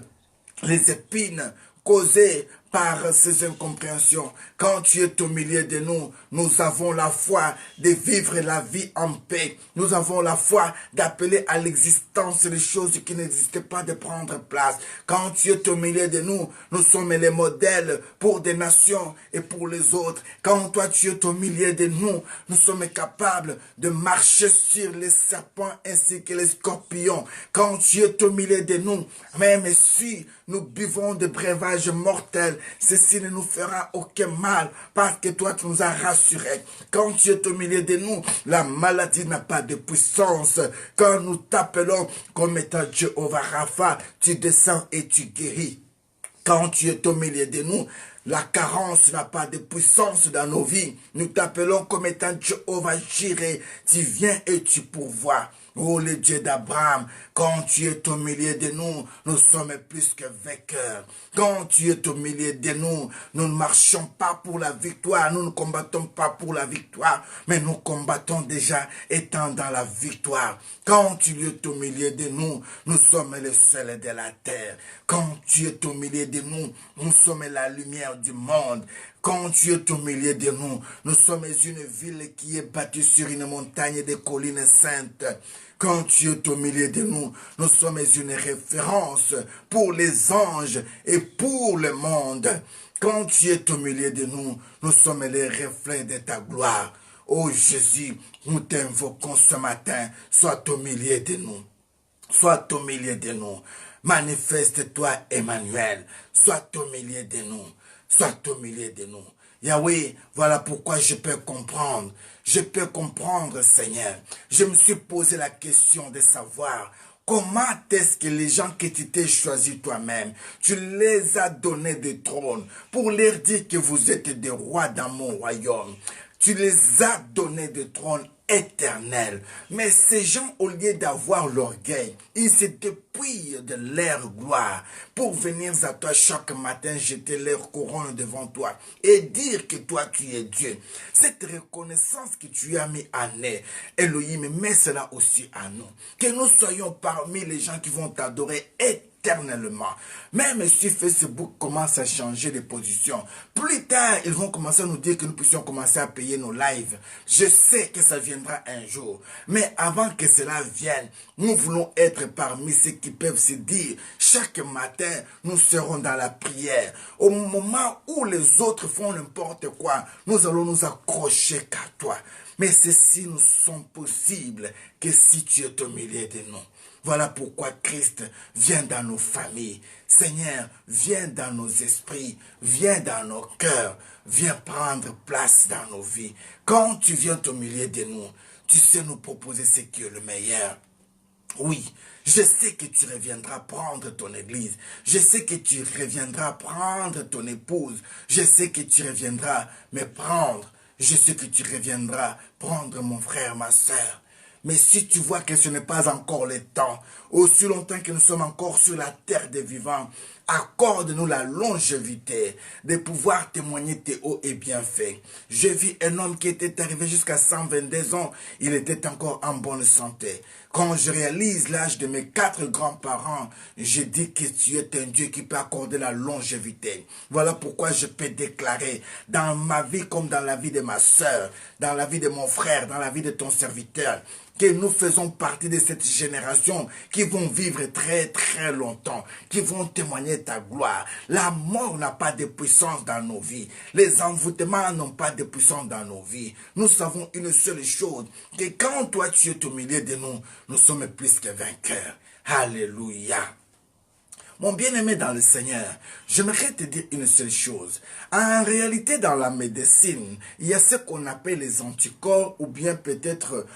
les épines causées par ces incompréhensions. Quand tu es au milieu de nous, nous avons la foi de vivre la vie en paix. Nous avons la foi d'appeler à l'existence les choses qui n'existaient pas de prendre place. Quand tu es au milieu de nous, nous sommes les modèles pour des nations et pour les autres. Quand toi tu es au milieu de nous, nous sommes capables de marcher sur les serpents ainsi que les scorpions. Quand tu es au milieu de nous, même si nous buvons de breuvages mortels, ceci ne nous fera aucun mal parce que toi tu nous as rassurés. Quand tu es au milieu de nous, la maladie n'a pas de puissance. Quand nous t'appelons comme étant Jéhovah Rapha, tu descends et tu guéris. Quand tu es au milieu de nous, la carence n'a pas de puissance dans nos vies. Nous t'appelons comme étant Jéhovah Jireh. Tu viens et tu pourvois. Oh, le Dieu d'Abraham, quand tu es au milieu de nous, nous sommes plus que vainqueurs. Quand tu es au milieu de nous, nous ne marchons pas pour la victoire, nous ne combattons pas pour la victoire, mais nous combattons déjà étant dans la victoire. Quand tu es au milieu de nous, nous sommes les seuls de la terre. Quand tu es au milieu de nous, nous sommes la lumière du monde. Quand tu es au milieu de nous, nous sommes une ville qui est bâtie sur une montagne de collines saintes. Quand tu es au milieu de nous, nous sommes une référence pour les anges et pour le monde. Quand tu es au milieu de nous, nous sommes les reflets de ta gloire. Oh Jésus, nous t'invoquons ce matin, sois au milieu de nous. Sois au milieu de nous. Manifeste-toi, Emmanuel. Sois au milieu de nous. Sois au milieu de nous. Yahweh, voilà pourquoi je peux comprendre. Je peux comprendre, Seigneur. Je me suis posé la question de savoir comment est-ce que les gens que tu t'es choisis toi-même, tu les as donnés des trônes pour leur dire que vous êtes des rois dans mon royaume. Tu les as donnés des trônes éternels. Mais ces gens, au lieu d'avoir l'orgueil, ils se dépouillent de leur gloire pour venir à toi chaque matin, jeter leur couronne devant toi et dire que toi tu es Dieu. Cette reconnaissance que tu as mis en eux, Elohim, mets cela aussi à nous. Que nous soyons parmi les gens qui vont t'adorer éternellement. éternellement. Même si Facebook commence à changer de position, plus tard, ils vont commencer à nous dire que nous puissions commencer à payer nos lives. Je sais que ça viendra un jour. Mais avant que cela vienne, nous voulons être parmi ceux qui peuvent se dire, chaque matin, nous serons dans la prière. Au moment où les autres font n'importe quoi, nous allons nous accrocher qu'à toi. Mais ceci ne sont possibles que si tu es au milieu de nous. Voilà pourquoi Christ vient dans nos familles. Seigneur, viens dans nos esprits, viens dans nos cœurs, viens prendre place dans nos vies. Quand tu viens au milieu de nous, tu sais nous proposer ce qui est le meilleur. Oui, je sais que tu reviendras prendre ton église. Je sais que tu reviendras prendre ton épouse. Je sais que tu reviendras me prendre. Je sais que tu reviendras prendre mon frère, ma soeur. Mais si tu vois que ce n'est pas encore le temps, aussi longtemps que nous sommes encore sur la terre des vivants, accorde-nous la longévité de pouvoir témoigner tes hauts et bienfaits. J'ai vu un homme qui était arrivé jusqu'à 122 ans, il était encore en bonne santé. Quand je réalise l'âge de mes 4 grands-parents, je dis que tu es un Dieu qui peut accorder la longévité. Voilà pourquoi je peux déclarer dans ma vie comme dans la vie de ma soeur, dans la vie de mon frère, dans la vie de ton serviteur, que nous faisons partie de cette génération qui vont vivre très très longtemps, qui vont témoigner ta gloire. La mort n'a pas de puissance dans nos vies. Les envoûtements n'ont pas de puissance dans nos vies. Nous savons une seule chose, que quand toi tu es au milieu de nous, nous sommes plus que vainqueurs. Alléluia. Mon bien-aimé dans le Seigneur, j'aimerais te dire une seule chose. En réalité, dans la médecine, il y a ce qu'on appelle les anticorps ou bien peut-être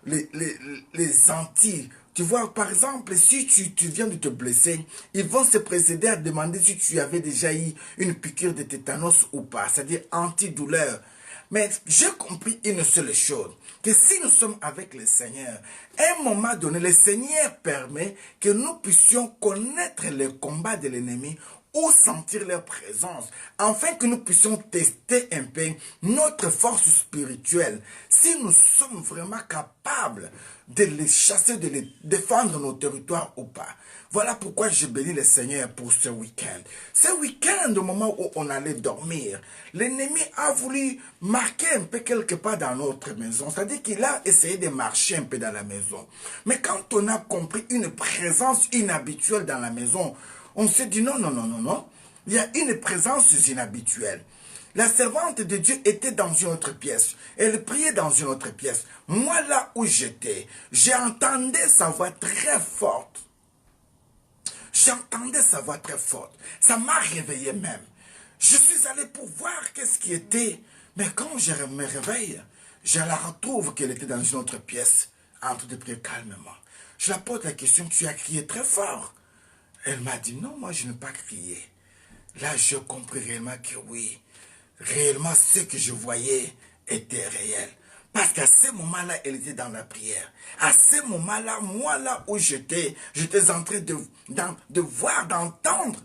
les anti. Tu vois, par exemple, si tu viens de te blesser, ils vont se précéder à demander si tu avais déjà eu une piqûre de tétanos ou pas, c'est-à-dire antidouleur. Mais j'ai compris une seule chose, que si nous sommes avec le Seigneur, à un moment donné, le Seigneur permet que nous puissions connaître les combats de l'ennemi ou sentir leur présence, afin que nous puissions tester un peu notre force spirituelle, si nous sommes vraiment capables de les chasser, de les défendre nos territoires ou pas. Voilà pourquoi je bénis le Seigneur pour ce week-end. Ce week-end, au moment où on allait dormir, l'ennemi a voulu marquer un peu quelque part dans notre maison. C'est-à-dire qu'il a essayé de marcher un peu dans la maison. Mais quand on a compris une présence inhabituelle dans la maison, on s'est dit non, non, non, non, non. Il y a une présence inhabituelle. La servante de Dieu était dans une autre pièce. Elle priait dans une autre pièce. Moi, là où j'étais, j'entendais sa voix très forte. J'entendais sa voix très forte. Ça m'a réveillé même. Je suis allé pour voir qu'est-ce qui était. Mais quand je me réveille, je la retrouve qu'elle était dans une autre pièce, en train de prier calmement. Je la pose la question, tu as crié très fort. Elle m'a dit, non, moi je n'ai pas crié. Là, je compris réellement que oui, réellement ce que je voyais était réel. Parce qu'à ce moment-là, elle était dans la prière. À ce moment-là, moi là où j'étais en train de voir, d'entendre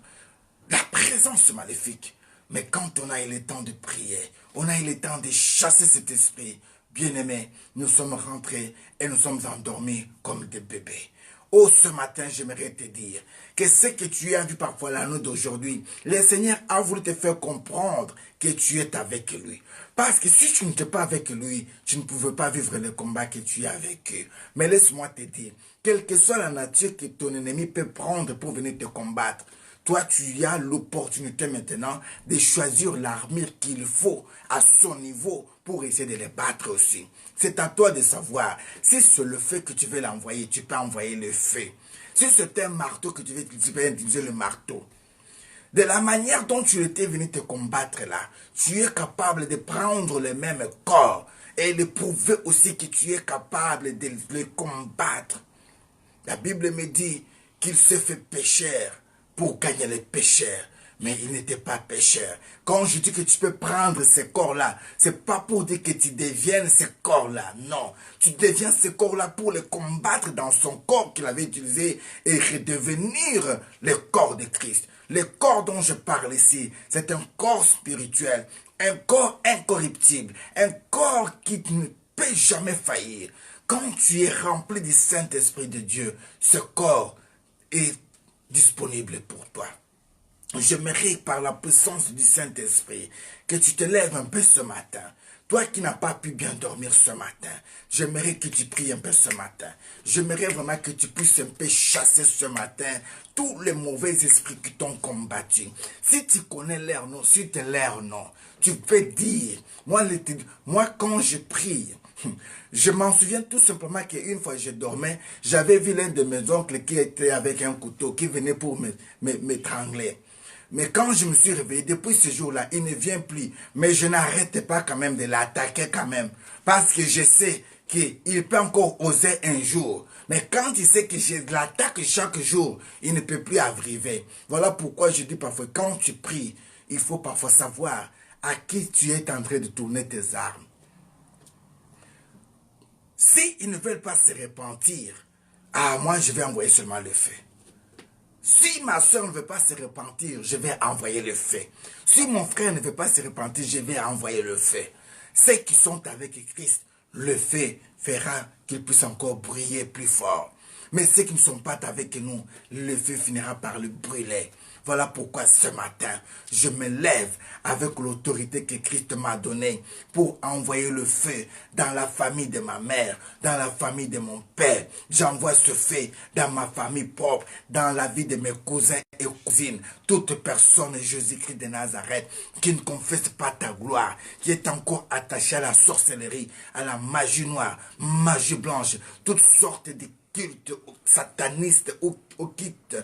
la présence maléfique. Mais quand on a eu le temps de prier, on a eu le temps de chasser cet esprit, bien-aimé, nous sommes rentrés et nous sommes endormis comme des bébés. Oh, ce matin, j'aimerais te dire que ce que tu as vu parfois la nuit d'aujourd'hui, le Seigneur a voulu te faire comprendre que tu es avec lui. Parce que si tu n'étais pas avec lui, tu ne pouvais pas vivre le combat que tu as vécu. Mais laisse-moi te dire, quelle que soit la nature que ton ennemi peut prendre pour venir te combattre, toi, tu as l'opportunité maintenant de choisir l'armure qu'il faut à son niveau pour essayer de les battre aussi. C'est à toi de savoir. Si c'est le feu que tu veux l'envoyer, tu peux envoyer le feu. Si c'est un marteau que tu veux utiliser le marteau. De la manière dont tu étais venu te combattre là, tu es capable de prendre le même corps et de prouver aussi que tu es capable de le combattre. La Bible me dit qu'il se fait pécheur pour gagner les pécheurs. Mais il n'était pas pécheur. Quand je dis que tu peux prendre ce corps-là, c'est pas pour dire que tu deviennes ce corps-là. Non. Tu deviens ce corps-là pour le combattre dans son corps qu'il avait utilisé et redevenir le corps de Christ. Le corps dont je parle ici, c'est un corps spirituel, un corps incorruptible, un corps qui ne peut jamais faillir. Quand tu es rempli du Saint-Esprit de Dieu, ce corps est disponible pour toi. J'aimerais par la puissance du Saint-Esprit que tu te lèves un peu ce matin. Toi qui n'as pas pu bien dormir ce matin, j'aimerais que tu pries un peu ce matin. J'aimerais vraiment que tu puisses un peu chasser ce matin tous les mauvais esprits qui t'ont combattu. Si tu connais l'air non, si tu es l'air non, tu peux dire, moi quand je prie, je m'en souviens tout simplement qu'une fois je dormais, j'avais vu l'un de mes oncles qui était avec un couteau, qui venait pour m'étrangler. Mais quand je me suis réveillé, depuis ce jour-là, il ne vient plus. Mais je n'arrête pas quand même de l'attaquer quand même. Parce que je sais qu'il peut encore oser un jour. Mais quand il sait que je l'attaque chaque jour, il ne peut plus arriver. Voilà pourquoi je dis parfois, quand tu pries, il faut parfois savoir à qui tu es en train de tourner tes armes. S'ils ne veulent pas se repentir, moi je vais envoyer seulement le feu. Si ma soeur ne veut pas se repentir, je vais envoyer le feu. Si mon frère ne veut pas se repentir, je vais envoyer le feu. Ceux qui sont avec Christ, le feu fera qu'ils puissent encore briller plus fort. Mais ceux qui ne sont pas avec nous, le feu finira par le brûler. Voilà pourquoi ce matin, je me lève avec l'autorité que Christ m'a donnée pour envoyer le feu dans la famille de ma mère, dans la famille de mon père. J'envoie ce feu dans ma famille propre, dans la vie de mes cousins et cousines. Toute personne, Jésus-Christ de Nazareth, qui ne confesse pas ta gloire, qui est encore attachée à la sorcellerie, à la magie noire, magie blanche, toutes sortes de cultes satanistes ou occultes.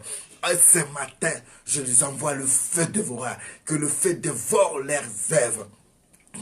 Ce matin, je les envoie le feu dévoreur, que le feu dévore leurs œuvres,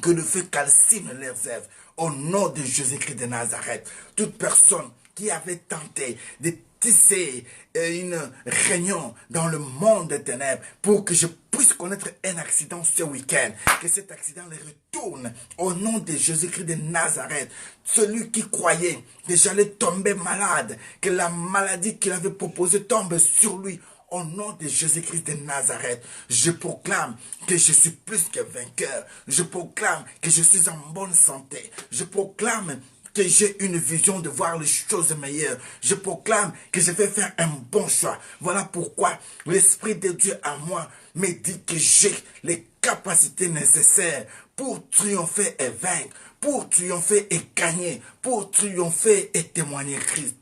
que le feu calcine leurs œuvres, au nom de Jésus-Christ de Nazareth. Toute personne qui avait tenté de tisser une réunion dans le monde des ténèbres pour que je puisse connaître un accident ce week-end, que cet accident les retourne au nom de Jésus-Christ de Nazareth. Celui qui croyait que j'allais tomber malade, que la maladie qu'il avait proposée tombe sur lui, au nom de Jésus-Christ de Nazareth, je proclame que je suis plus que vainqueur. Je proclame que je suis en bonne santé. Je proclame que j'ai une vision de voir les choses meilleures. Je proclame que je vais faire un bon choix. Voilà pourquoi l'Esprit de Dieu à moi me dit que j'ai les capacités nécessaires pour triompher et vaincre, pour triompher et gagner, pour triompher et témoigner Christ.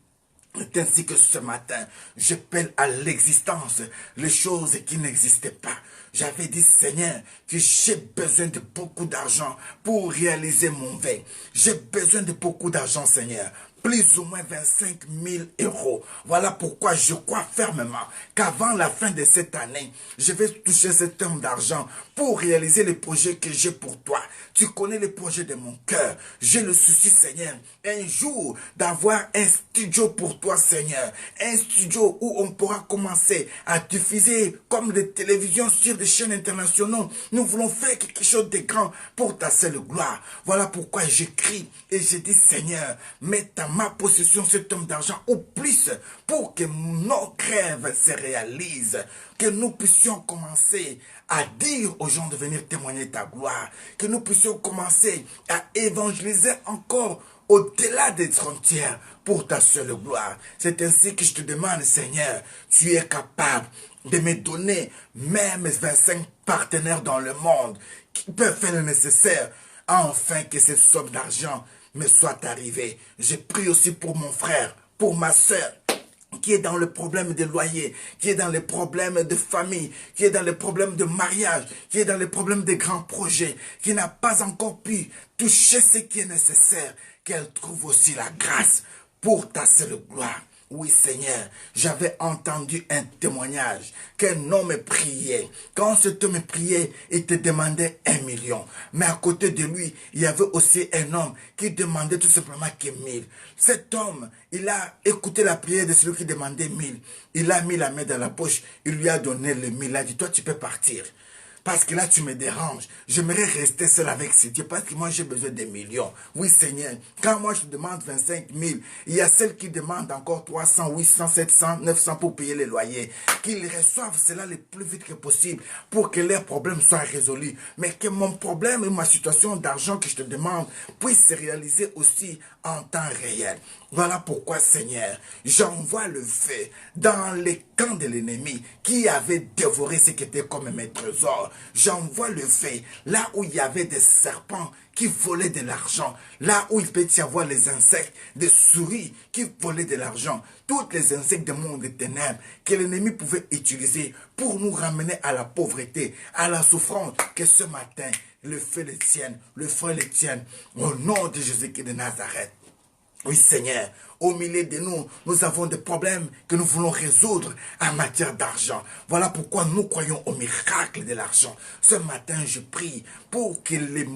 C'est ainsi que ce matin, j'appelle à l'existence les choses qui n'existaient pas. J'avais dit, Seigneur, que j'ai besoin de beaucoup d'argent pour réaliser mon vœu. J'ai besoin de beaucoup d'argent, Seigneur. Plus ou moins 25 000 euros. Voilà pourquoi je crois fermement qu'avant la fin de cette année, je vais toucher cette somme d'argent pour réaliser les projets que j'ai pour toi. Tu connais les projets de mon cœur. J'ai le souci, Seigneur, un jour d'avoir un studio pour toi, Seigneur. Un studio où on pourra commencer à diffuser comme des télévisions sur des chaînes internationales. Nous voulons faire quelque chose de grand pour ta seule gloire. Voilà pourquoi j'écris et je dis, Seigneur, mets à ma possession cet homme d'argent ou plus pour que nos rêves se réalisent, que nous puissions commencer à dire aux gens de venir témoigner ta gloire, que nous puissions commencer à évangéliser encore au-delà des frontières pour ta seule gloire. C'est ainsi que je te demande, Seigneur, tu es capable de me donner même 25 partenaires dans le monde qui peuvent faire le nécessaire afin que cette somme d'argent me soit arrivée. Je prie aussi pour mon frère, pour ma soeur, qui est dans le problème de loyer, qui est dans les problèmes de famille, qui est dans les problèmes de mariage, qui est dans les problèmes de grands projets, qui n'a pas encore pu toucher ce qui est nécessaire, qu'elle trouve aussi la grâce pour ta seule gloire. Oui, Seigneur, j'avais entendu un témoignage qu'un homme priait. Quand cet homme priait, il te demandait 1 million. Mais à côté de lui, il y avait aussi un homme qui demandait tout simplement que 1000. Cet homme, il a écouté la prière de celui qui demandait 1000. Il a mis la main dans la poche, il lui a donné le 1000. Il a dit, toi, tu peux partir. Parce que là, tu me déranges. J'aimerais rester seul avec ce Dieu. Parce que moi, j'ai besoin des millions. Oui, Seigneur. Quand moi, je demande 25 000, il y a celles qui demandent encore 300, 800, 700, 900 pour payer les loyers. Qu'ils reçoivent cela le plus vite que possible pour que leurs problèmes soient résolus. Mais que mon problème et ma situation d'argent que je te demande puisse se réaliser aussi en temps réel. Voilà pourquoi, Seigneur, j'envoie le feu dans les camps de l'ennemi qui avait dévoré ce qui était comme mes trésors. J'envoie le feu là où il y avait des serpents qui volaient de l'argent, là où il peut y avoir les insectes, des souris qui volaient de l'argent, tous les insectes du monde des ténèbres que l'ennemi pouvait utiliser pour nous ramener à la pauvreté, à la souffrance, que ce matin, le feu les tienne, le feu les tienne, au nom de Jésus-Christ de Nazareth. Oui, Seigneur, au milieu de nous, nous avons des problèmes que nous voulons résoudre en matière d'argent. Voilà pourquoi nous croyons au miracle de l'argent. Ce matin, je prie pour que les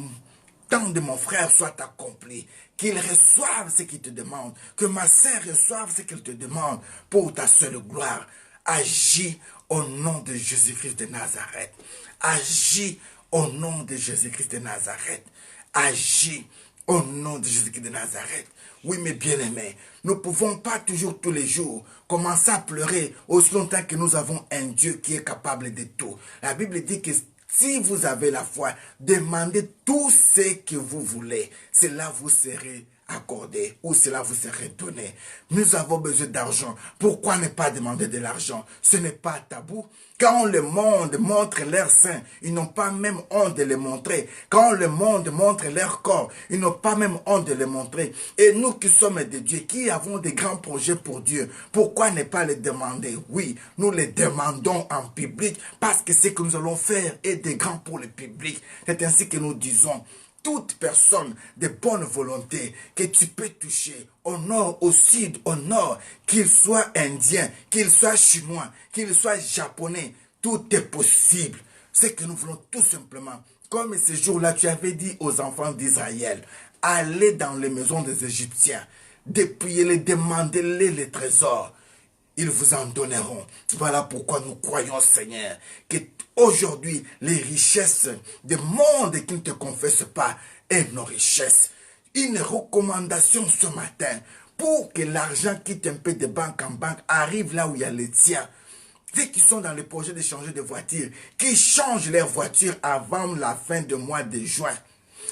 temps de mon frère soit accompli, qu'il reçoive ce qu'il te demande, que ma sœur reçoive ce qu'elle te demande pour ta seule gloire. Agis au nom de Jésus-Christ de Nazareth. Agis au nom de Jésus-Christ de Nazareth. Agis au nom de Jésus-Christ de Nazareth. Oui, mes bien-aimés, nous ne pouvons pas toujours tous les jours commencer à pleurer aussi longtemps que nous avons un Dieu qui est capable de tout. La Bible dit que si vous avez la foi, demandez tout ce que vous voulez. Cela vous serez accordé ou cela vous serait donné. Nous avons besoin d'argent. Pourquoi ne pas demander de l'argent? Ce n'est pas tabou. Quand le monde montre leur sein, ils n'ont pas même honte de les montrer. Quand le monde montre leur corps, ils n'ont pas même honte de les montrer. Et nous qui sommes de Dieu, qui avons des grands projets pour Dieu, pourquoi ne pas les demander? Oui, nous les demandons en public parce que ce que nous allons faire est de grand pour le public. C'est ainsi que nous disons, toute personne de bonne volonté que tu peux toucher au nord, au sud, au nord, qu'il soit indien, qu'il soit chinois, qu'il soit japonais, tout est possible. C'est que nous voulons tout simplement, comme ce jour-là tu avais dit aux enfants d'Israël, allez dans les maisons des Égyptiens, dépouillez-les, demandez-les les trésors. Ils vous en donneront. Voilà pourquoi nous croyons, Seigneur, que aujourd'hui, les richesses du monde qui ne te confessent pas est nos richesses. Une recommandation ce matin pour que l'argent quitte un peu de banque en banque arrive là où il y a les tiens. Ceux qui sont dans le projet de changer de voiture, qui changent leur voiture avant la fin du mois de juin.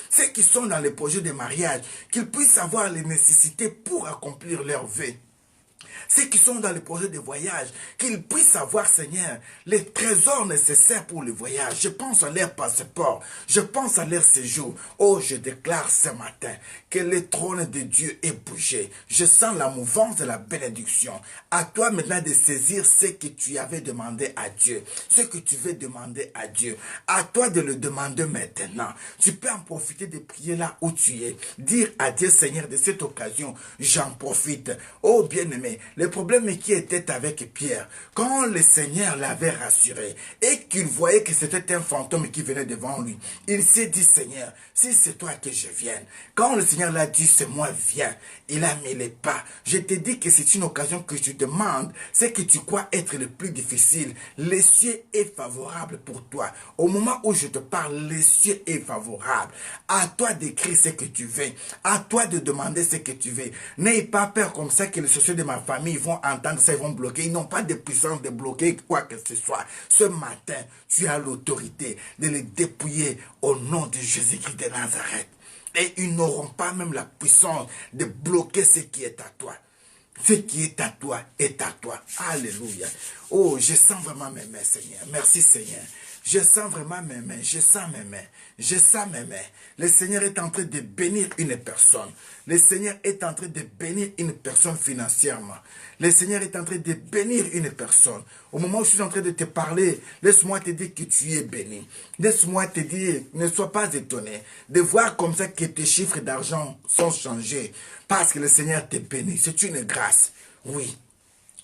Ceux qui sont dans le projet de mariage, qu'ils puissent avoir les nécessités pour accomplir leur vœu. Ceux qui sont dans le projet de voyage, qu'ils puissent avoir, Seigneur, les trésors nécessaires pour le voyage. Je pense à leur passeport, je pense à leur séjour. Oh, je déclare ce matin que le trône de Dieu est bougé. Je sens la mouvance de la bénédiction. À toi maintenant de saisir ce que tu avais demandé à Dieu, ce que tu veux demander à Dieu. À toi de le demander maintenant. Tu peux en profiter de prier là où tu es. Dire à Dieu, Seigneur, de cette occasion, j'en profite. Oh, bien-aimé, le problème qui était avec Pierre, quand le Seigneur l'avait rassuré et qu'il voyait que c'était un fantôme qui venait devant lui, il s'est dit, Seigneur, si c'est toi que je vienne. Quand le Seigneur l'a dit, c'est moi, viens, il a mis les pas. Je te dis que c'est une occasion que tu demandes, c'est que tu crois être le plus difficile. Le ciel est favorable pour toi. Au moment où je te parle, le ciel est favorable. À toi d'écrire ce que tu veux. À toi de demander ce que tu veux. N'aie pas peur comme ça que les sociétés de ma famille vont entendre ça, ils vont bloquer. Ils n'ont pas de puissance de bloquer quoi que ce soit. Ce matin, tu as l'autorité de les dépouiller au nom de Jésus-Christ de Nazareth. Et ils n'auront pas même la puissance de bloquer ce qui est à toi. Ce qui est à toi est à toi. Alléluia. Oh, je sens vraiment mes mains, Seigneur. Merci, Seigneur. Je sens vraiment mes mains. Je sens mes mains. Je sens mes mains. Le Seigneur est en train de bénir une personne. Le Seigneur est en train de bénir une personne financièrement. Le Seigneur est en train de bénir une personne. Au moment où je suis en train de te parler, laisse-moi te dire que tu es béni. Laisse-moi te dire, ne sois pas étonné de voir comme ça que tes chiffres d'argent sont changés. Parce que le Seigneur te bénit. C'est une grâce. Oui.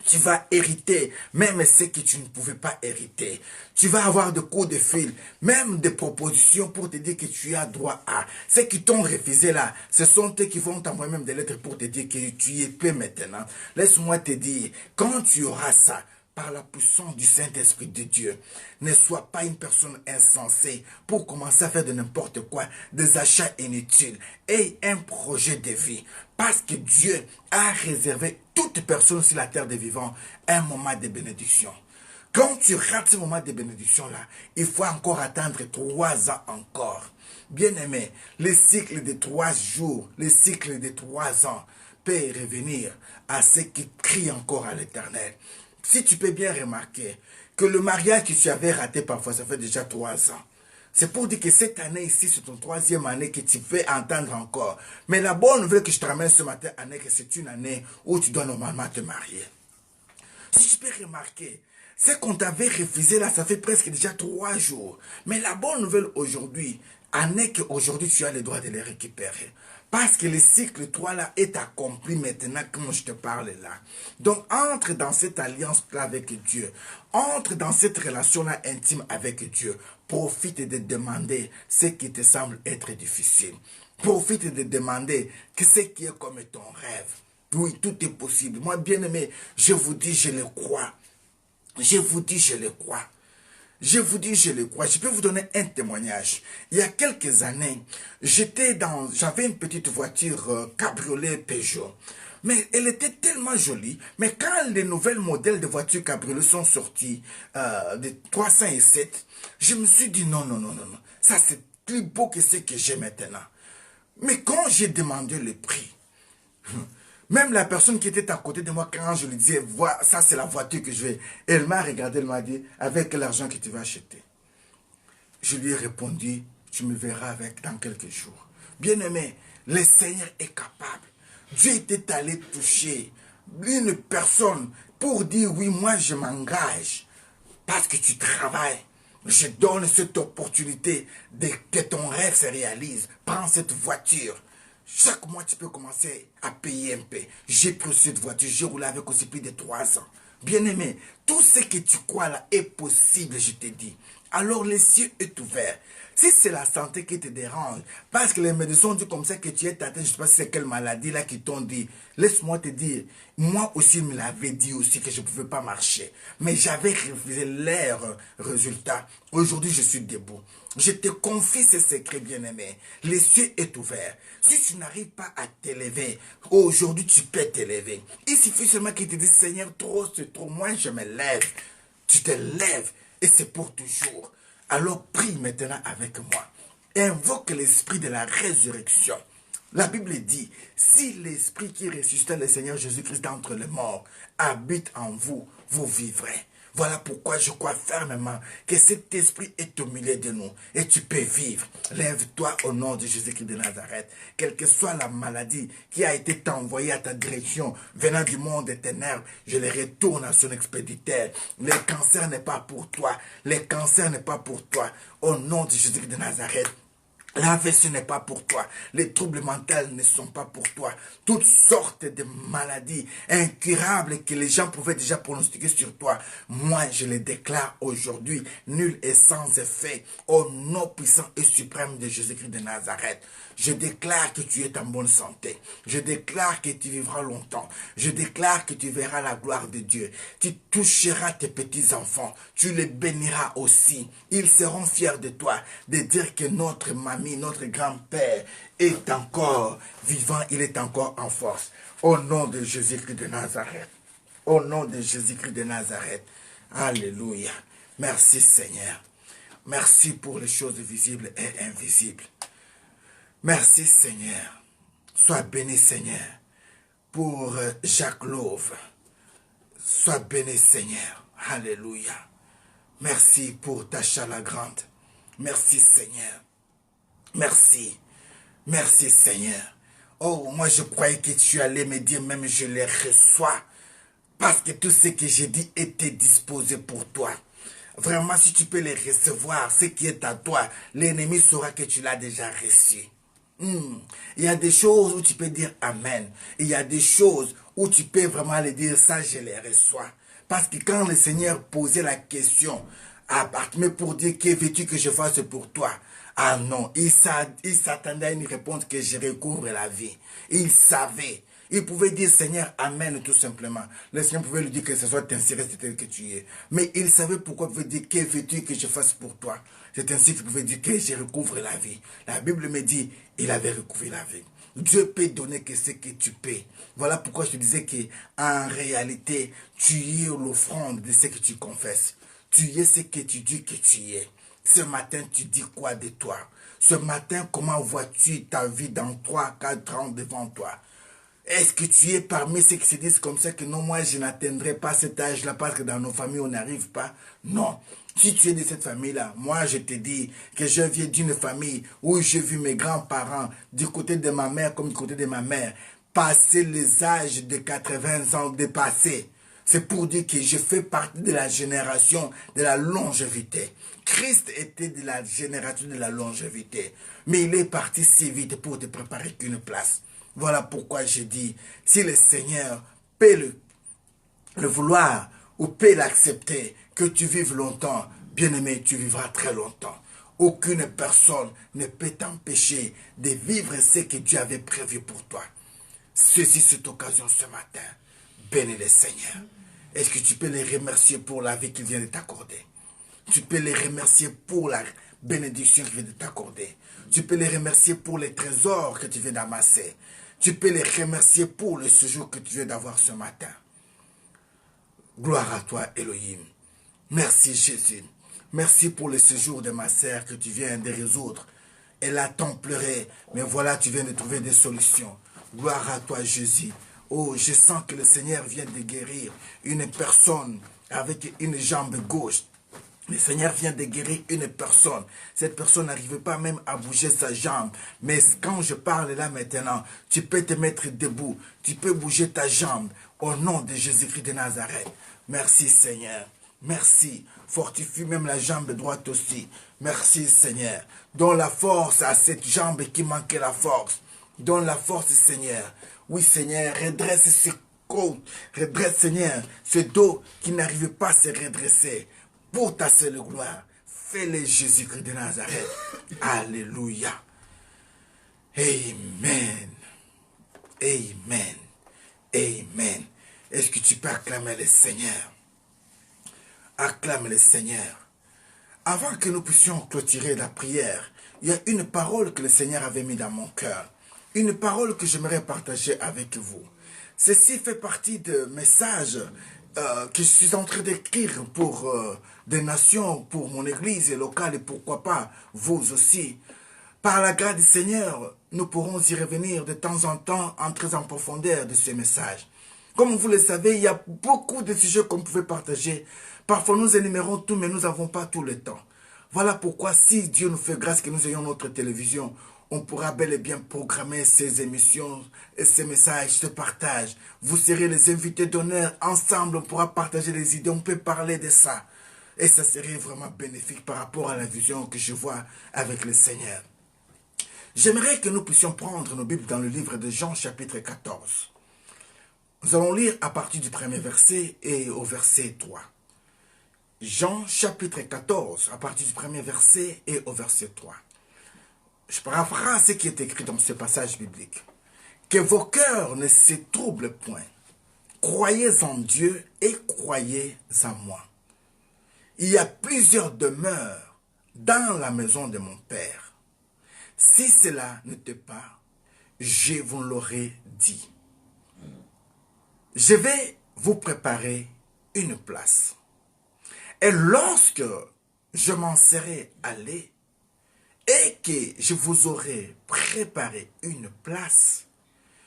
Tu vas hériter même ce que tu ne pouvais pas hériter. Tu vas avoir de coups de fil, même des propositions pour te dire que tu as droit à. Ceux qui t'ont refusé là, ce sont eux qui vont t'envoyer même des lettres pour te dire que tu y es peu maintenant. Laisse-moi te dire, quand tu auras ça, par la puissance du Saint-Esprit de Dieu, ne sois pas une personne insensée pour commencer à faire de n'importe quoi, des achats inutiles. Aie un projet de vie. Parce que Dieu a réservé toute personne sur la terre des vivants un moment de bénédiction. Quand tu rates ce moment de bénédiction-là, il faut encore attendre 3 ans encore. Bien-aimé, le cycle de 3 jours, le cycle de 3 ans, peux revenir à ceux qui crient encore à l'Éternel. Si tu peux bien remarquer que le mariage que tu avais raté parfois, ça fait déjà 3 ans. C'est pour dire que cette année ici, c'est ton 3e année que tu peux entendre encore. Mais la bonne nouvelle que je te ramène ce matin, que c'est une année où tu dois normalement te marier. Si tu peux remarquer, c'est qu'on t'avait refusé là, ça fait presque déjà 3 jours. Mais la bonne nouvelle aujourd'hui, qu'aujourd'hui tu as le droit de les récupérer. Parce que le cycle 3 là est accompli maintenant comme je te parle là. Donc entre dans cette alliance là avec Dieu. Entre dans cette relation là intime avec Dieu. Profite de demander ce qui te semble être difficile. Profite de demander ce qui est comme ton rêve. Oui, tout est possible. Moi, bien aimé, je vous dis, je le crois. Je vous dis, je le crois. Je vous dis, je le crois. Je peux vous donner un témoignage. Il y a quelques années, j'avais une petite voiture cabriolet Peugeot. Mais elle était tellement jolie. Mais quand les nouvelles modèles de voitures cabriolet sont sortis, de 307, je me suis dit non, non, non, non, non. Ça, c'est plus beau que ce que j'ai maintenant. Mais quand j'ai demandé le prix, même la personne qui était à côté de moi, quand je lui disais, voilà, ça c'est la voiture que je vais, elle m'a regardé, elle m'a dit, avec l'argent que tu vas acheter. Je lui ai répondu, tu me verras avec dans quelques jours. Bien aimé, le Seigneur est capable. Dieu était allé toucher une personne pour dire, oui, moi je m'engage parce que tu travailles. Je donne cette opportunité que ton rêve se réalise. Prends cette voiture. Chaque mois, tu peux commencer à payer un peu. J'ai pris cette voiture, j'ai roulé avec aussi plus de 3 ans. Bien-aimé, tout ce que tu crois là est possible, je te dis. Alors le ciel est ouvert. Si c'est la santé qui te dérange, parce que les médecins ont dit comme ça que tu es atteint, je ne sais pas si c'est quelle maladie là qui t'ont dit. Laisse-moi te dire, moi aussi me l'avait dit aussi que je ne pouvais pas marcher. Mais j'avais refusé leurs résultats. Aujourd'hui, je suis debout. Je te confie ce secret, bien-aimé. Le ciel est ouvert. Si tu n'arrives pas à t'élever, aujourd'hui tu peux t'élever. Il suffit seulement qu'il te dise, Seigneur, trop c'est trop, moi je me lève. Tu te lèves et c'est pour toujours. Alors prie maintenant avec moi. Invoque l'esprit de la résurrection. La Bible dit, si l'esprit qui ressuscita le Seigneur Jésus-Christ d'entre les morts habite en vous, vous vivrez. Voilà pourquoi je crois fermement que cet esprit est au milieu de nous et tu peux vivre. Lève-toi au nom de Jésus-Christ de Nazareth. Quelle que soit la maladie qui a été envoyée à ta direction venant du monde des ténèbres, je les retourne à son expéditeur. Le cancer n'est pas pour toi. Le cancer n'est pas pour toi. Au nom de Jésus-Christ de Nazareth. L'AVC n'est pas pour toi. Les troubles mentaux ne sont pas pour toi. Toutes sortes de maladies incurables que les gens pouvaient déjà pronostiquer sur toi. Moi, je les déclare aujourd'hui, nul et sans effet, au nom puissant et suprême de Jésus-Christ de Nazareth. Je déclare que tu es en bonne santé. Je déclare que tu vivras longtemps. Je déclare que tu verras la gloire de Dieu. Tu toucheras tes petits-enfants. Tu les béniras aussi. Ils seront fiers de toi, de dire que notre mamie, notre grand-père est encore vivant. Il est encore en force. Au nom de Jésus-Christ de Nazareth. Au nom de Jésus-Christ de Nazareth. Alléluia. Merci Seigneur. Merci pour les choses visibles et invisibles. Merci Seigneur. Sois béni Seigneur pour Jacques Lauve. Sois béni Seigneur. Alléluia. Merci pour Tacha la Grande. Merci Seigneur. Merci. Merci Seigneur. Oh, moi je croyais que tu allais me dire même je les reçois. Parce que tout ce que j'ai dit était disposé pour toi. Vraiment, si tu peux les recevoir, ce qui est à toi, l'ennemi saura que tu l'as déjà reçu. Il y a des choses où tu peux dire Amen. Il y a des choses où tu peux vraiment les dire, ça je les reçois. Parce que quand le Seigneur posait la question à Bartimée pour dire, que veux-tu que je fasse pour toi? Ah non, il s'attendait à une réponse que je recouvre la vie. Il savait. Il pouvait dire Seigneur, Amen, tout simplement. Le Seigneur pouvait lui dire que ce soit ainsi tel que tu es. Mais il savait pourquoi il pouvait dire, que veux-tu que je fasse pour toi? C'est ainsi qu'il pouvait dire que je recouvre la vie. La Bible me dit, il avait recouvré la vie. Dieu peut donner que ce que tu peux. Voilà pourquoi je te disais qu'en réalité, tu es l'offrande de ce que tu confesses. Tu es ce que tu dis que tu es. Ce matin, tu dis quoi de toi? Ce matin, comment vois-tu ta vie dans 3, 4 ans devant toi? Est-ce que tu es parmi ceux qui se disent comme ça que non, moi je n'atteindrai pas cet âge-là parce que dans nos familles on n'arrive pas? Non. Si tu es de cette famille-là, moi je te dis que je viens d'une famille où j'ai vu mes grands-parents du côté de ma mère comme du côté de ma mère passer les âges de 80 ans dépassés. C'est pour dire que je fais partie de la génération de la longévité. Christ était de la génération de la longévité. Mais il est parti si vite pour te préparer qu'une place. Voilà pourquoi je dis, si le Seigneur peut le vouloir ou peut l'accepter, que tu vives longtemps, bien-aimé, tu vivras très longtemps. Aucune personne ne peut t'empêcher de vivre ce que Dieu avait prévu pour toi. Saisis cette occasion ce matin. Bénis le Seigneur. Est-ce que tu peux les remercier pour la vie qu'il vient de t'accorder? Tu peux les remercier pour la bénédiction qu'il vient de t'accorder. Tu peux les remercier pour les trésors que tu viens d'amasser. Tu peux les remercier pour le séjour que tu viens d'avoir ce matin. Gloire à toi, Elohim. Merci, Jésus. Merci pour le séjour de ma sœur que tu viens de résoudre. Elle a tant pleuré, mais voilà, tu viens de trouver des solutions. Gloire à toi, Jésus. Oh, je sens que le Seigneur vient de guérir une personne avec une jambe gauche. Le Seigneur vient de guérir une personne. Cette personne n'arrivait pas même à bouger sa jambe. Mais quand je parle là maintenant, tu peux te mettre debout. Tu peux bouger ta jambe. Au nom de Jésus-Christ de Nazareth. Merci Seigneur. Merci. Fortifie même la jambe droite aussi. Merci Seigneur. Donne la force à cette jambe qui manquait la force. Donne la force Seigneur. Oui Seigneur, redresse ce côte. Redresse Seigneur ce dos qui n'arrive pas à se redresser. Pour ta seule gloire, fais-le Jésus-Christ de Nazareth. Alléluia. Amen. Amen. Amen. Est-ce que tu peux acclamer le Seigneur? Acclame le Seigneur. Avant que nous puissions clôturer la prière, il y a une parole que le Seigneur avait mise dans mon cœur. Une parole que j'aimerais partager avec vous. Ceci fait partie de messages que je suis en train d'écrire pour des nations, pour mon église locale et pourquoi pas vous aussi. Par la grâce du Seigneur, nous pourrons y revenir de temps en temps, entrer en profondeur de ces messages. Comme vous le savez, il y a beaucoup de sujets qu'on pouvait partager. Parfois nous énumérons tout, mais nous n'avons pas tout le temps. Voilà pourquoi si Dieu nous fait grâce que nous ayons notre télévision, on pourra bel et bien programmer ces émissions et ces messages, ce partage. Vous serez les invités d'honneur. Ensemble, on pourra partager les idées. On peut parler de ça. Et ça serait vraiment bénéfique par rapport à la vision que je vois avec le Seigneur. J'aimerais que nous puissions prendre nos Bibles dans le livre de Jean chapitre 14. Nous allons lire à partir du premier verset et au verset 3. Jean chapitre 14, à partir du premier verset et au verset 3. Je paraphrase ce qui est écrit dans ce passage biblique. Que vos cœurs ne se troublent point. Croyez en Dieu et croyez en moi. Il y a plusieurs demeures dans la maison de mon Père. Si cela n'était pas, je vous l'aurais dit. Je vais vous préparer une place. Et lorsque je m'en serai allé, et que je vous aurai préparé une place,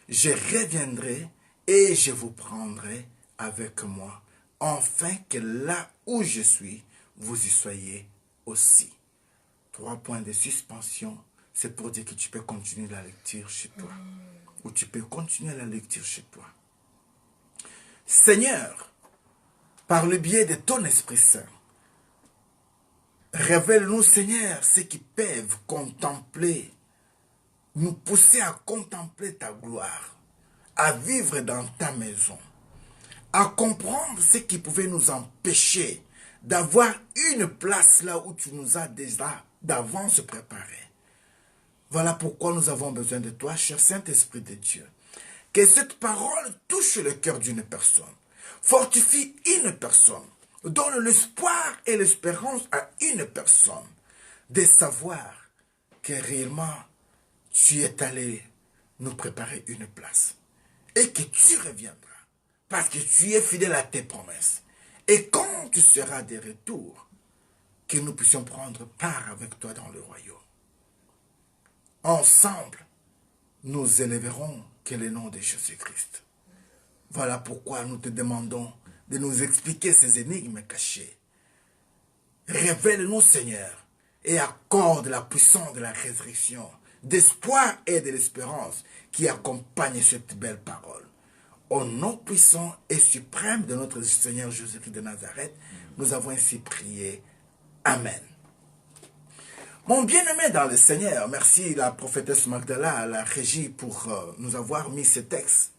je reviendrai et je vous prendrai avec moi, afin que là où je suis, vous y soyez aussi. 3 points de suspension, c'est pour dire que tu peux continuer la lecture chez toi. Ou tu peux continuer la lecture chez toi. Seigneur, par le biais de ton Esprit Saint, révèle-nous, Seigneur, ceux qui peuvent contempler, nous pousser à contempler ta gloire, à vivre dans ta maison, à comprendre ce qui pouvait nous empêcher d'avoir une place là où tu nous as déjà d'avance préparé. Voilà pourquoi nous avons besoin de toi, cher Saint-Esprit de Dieu. Que cette parole touche le cœur d'une personne, fortifie une personne, donne l'espoir et l'espérance à une personne de savoir que réellement tu es allé nous préparer une place et que tu reviendras parce que tu es fidèle à tes promesses. Et quand tu seras de retour, que nous puissions prendre part avec toi dans le royaume. Ensemble, nous élèverons que le nom de Jésus-Christ. Voilà pourquoi nous te demandons de nous expliquer ces énigmes cachées. Révèle-nous, Seigneur, et accorde la puissance de la résurrection, d'espoir et de l'espérance qui accompagne cette belle parole. Au nom puissant et suprême de notre Seigneur Jésus-Christ de Nazareth, nous avons ainsi prié. Amen. Mon bien-aimé dans le Seigneur, merci la prophétesse Magdala à la régie pour nous avoir mis ce texte.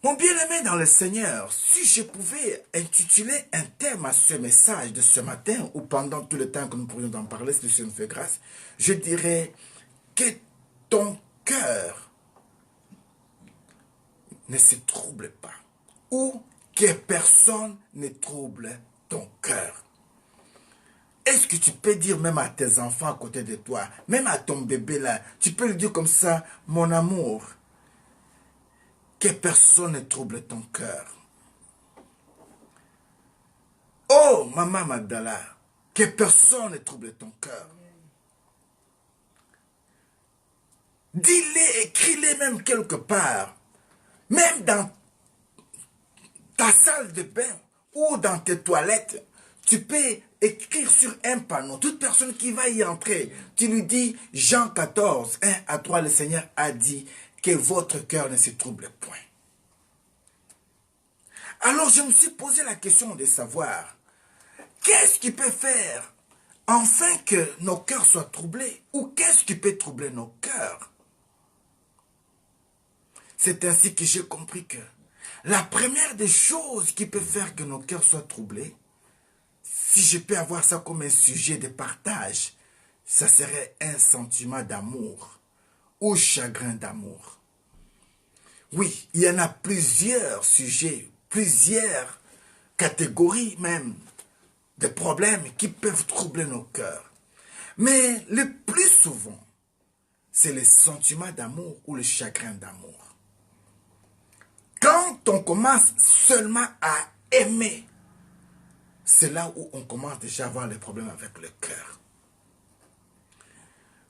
Mon bien-aimé dans le Seigneur, si je pouvais intituler un thème à ce message de ce matin, ou pendant tout le temps que nous pourrions en parler, si le Seigneur nous fait grâce, je dirais que ton cœur ne se trouble pas, ou que personne ne trouble ton cœur. Est-ce que tu peux dire même à tes enfants à côté de toi, même à ton bébé là, tu peux lui dire comme ça, mon amour, que personne ne trouble ton cœur. Oh, maman Magdala, que personne ne trouble ton cœur. Dis-les, écris-les même quelque part, même dans ta salle de bain ou dans tes toilettes. Tu peux écrire sur un panneau, toute personne qui va y entrer, tu lui dis, Jean 14, 1 à 3, le Seigneur a dit que votre cœur ne se trouble point. Alors je me suis posé la question de savoir, qu'est-ce qui peut faire afin que nos cœurs soient troublés? Ou qu'est-ce qui peut troubler nos cœurs? C'est ainsi que j'ai compris que la première des choses qui peut faire que nos cœurs soient troublés, si je peux avoir ça comme un sujet de partage, ça serait un sentiment d'amour ou chagrin d'amour. Oui, il y en a plusieurs sujets, plusieurs catégories même de problèmes qui peuvent troubler nos cœurs. Mais le plus souvent, c'est le sentiment d'amour ou le chagrin d'amour. Quand on commence seulement à aimer, c'est là où on commence déjà à avoir des problèmes avec le cœur.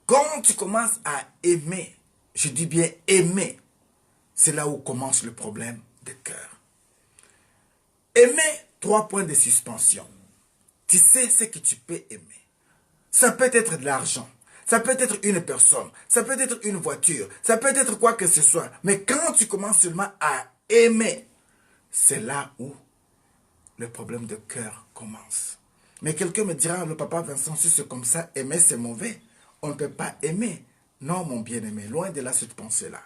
Quand tu commences à aimer, je dis bien aimer, c'est là où commence le problème de cœur. Aimer, 3 points de suspension. Tu sais ce que tu peux aimer. Ça peut être de l'argent, ça peut être une personne, ça peut être une voiture, ça peut être quoi que ce soit. Mais quand tu commences seulement à aimer, c'est là où le problème de cœur commence. Mais quelqu'un me dira, le papa Vincent, si c'est comme ça, aimer c'est mauvais. On ne peut pas aimer. Non, mon bien-aimé, loin de là cette pensée-là.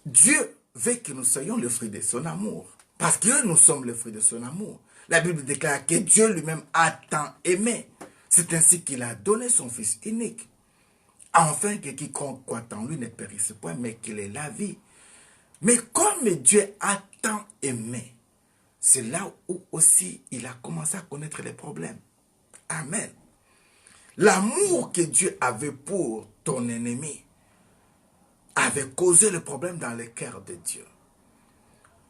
Dieu veut que nous soyons le fruit de son amour. Parce que nous sommes le fruit de son amour. La Bible déclare que Dieu lui-même a tant aimé. C'est ainsi qu'il a donné son Fils unique. Afin que quiconque croit en lui ne périsse point, mais qu'il ait la vie. Mais comme Dieu a tant aimé, c'est là où aussi il a commencé à connaître les problèmes. Amen. L'amour que Dieu avait pour ton ennemi avait causé le problème dans le cœur de Dieu.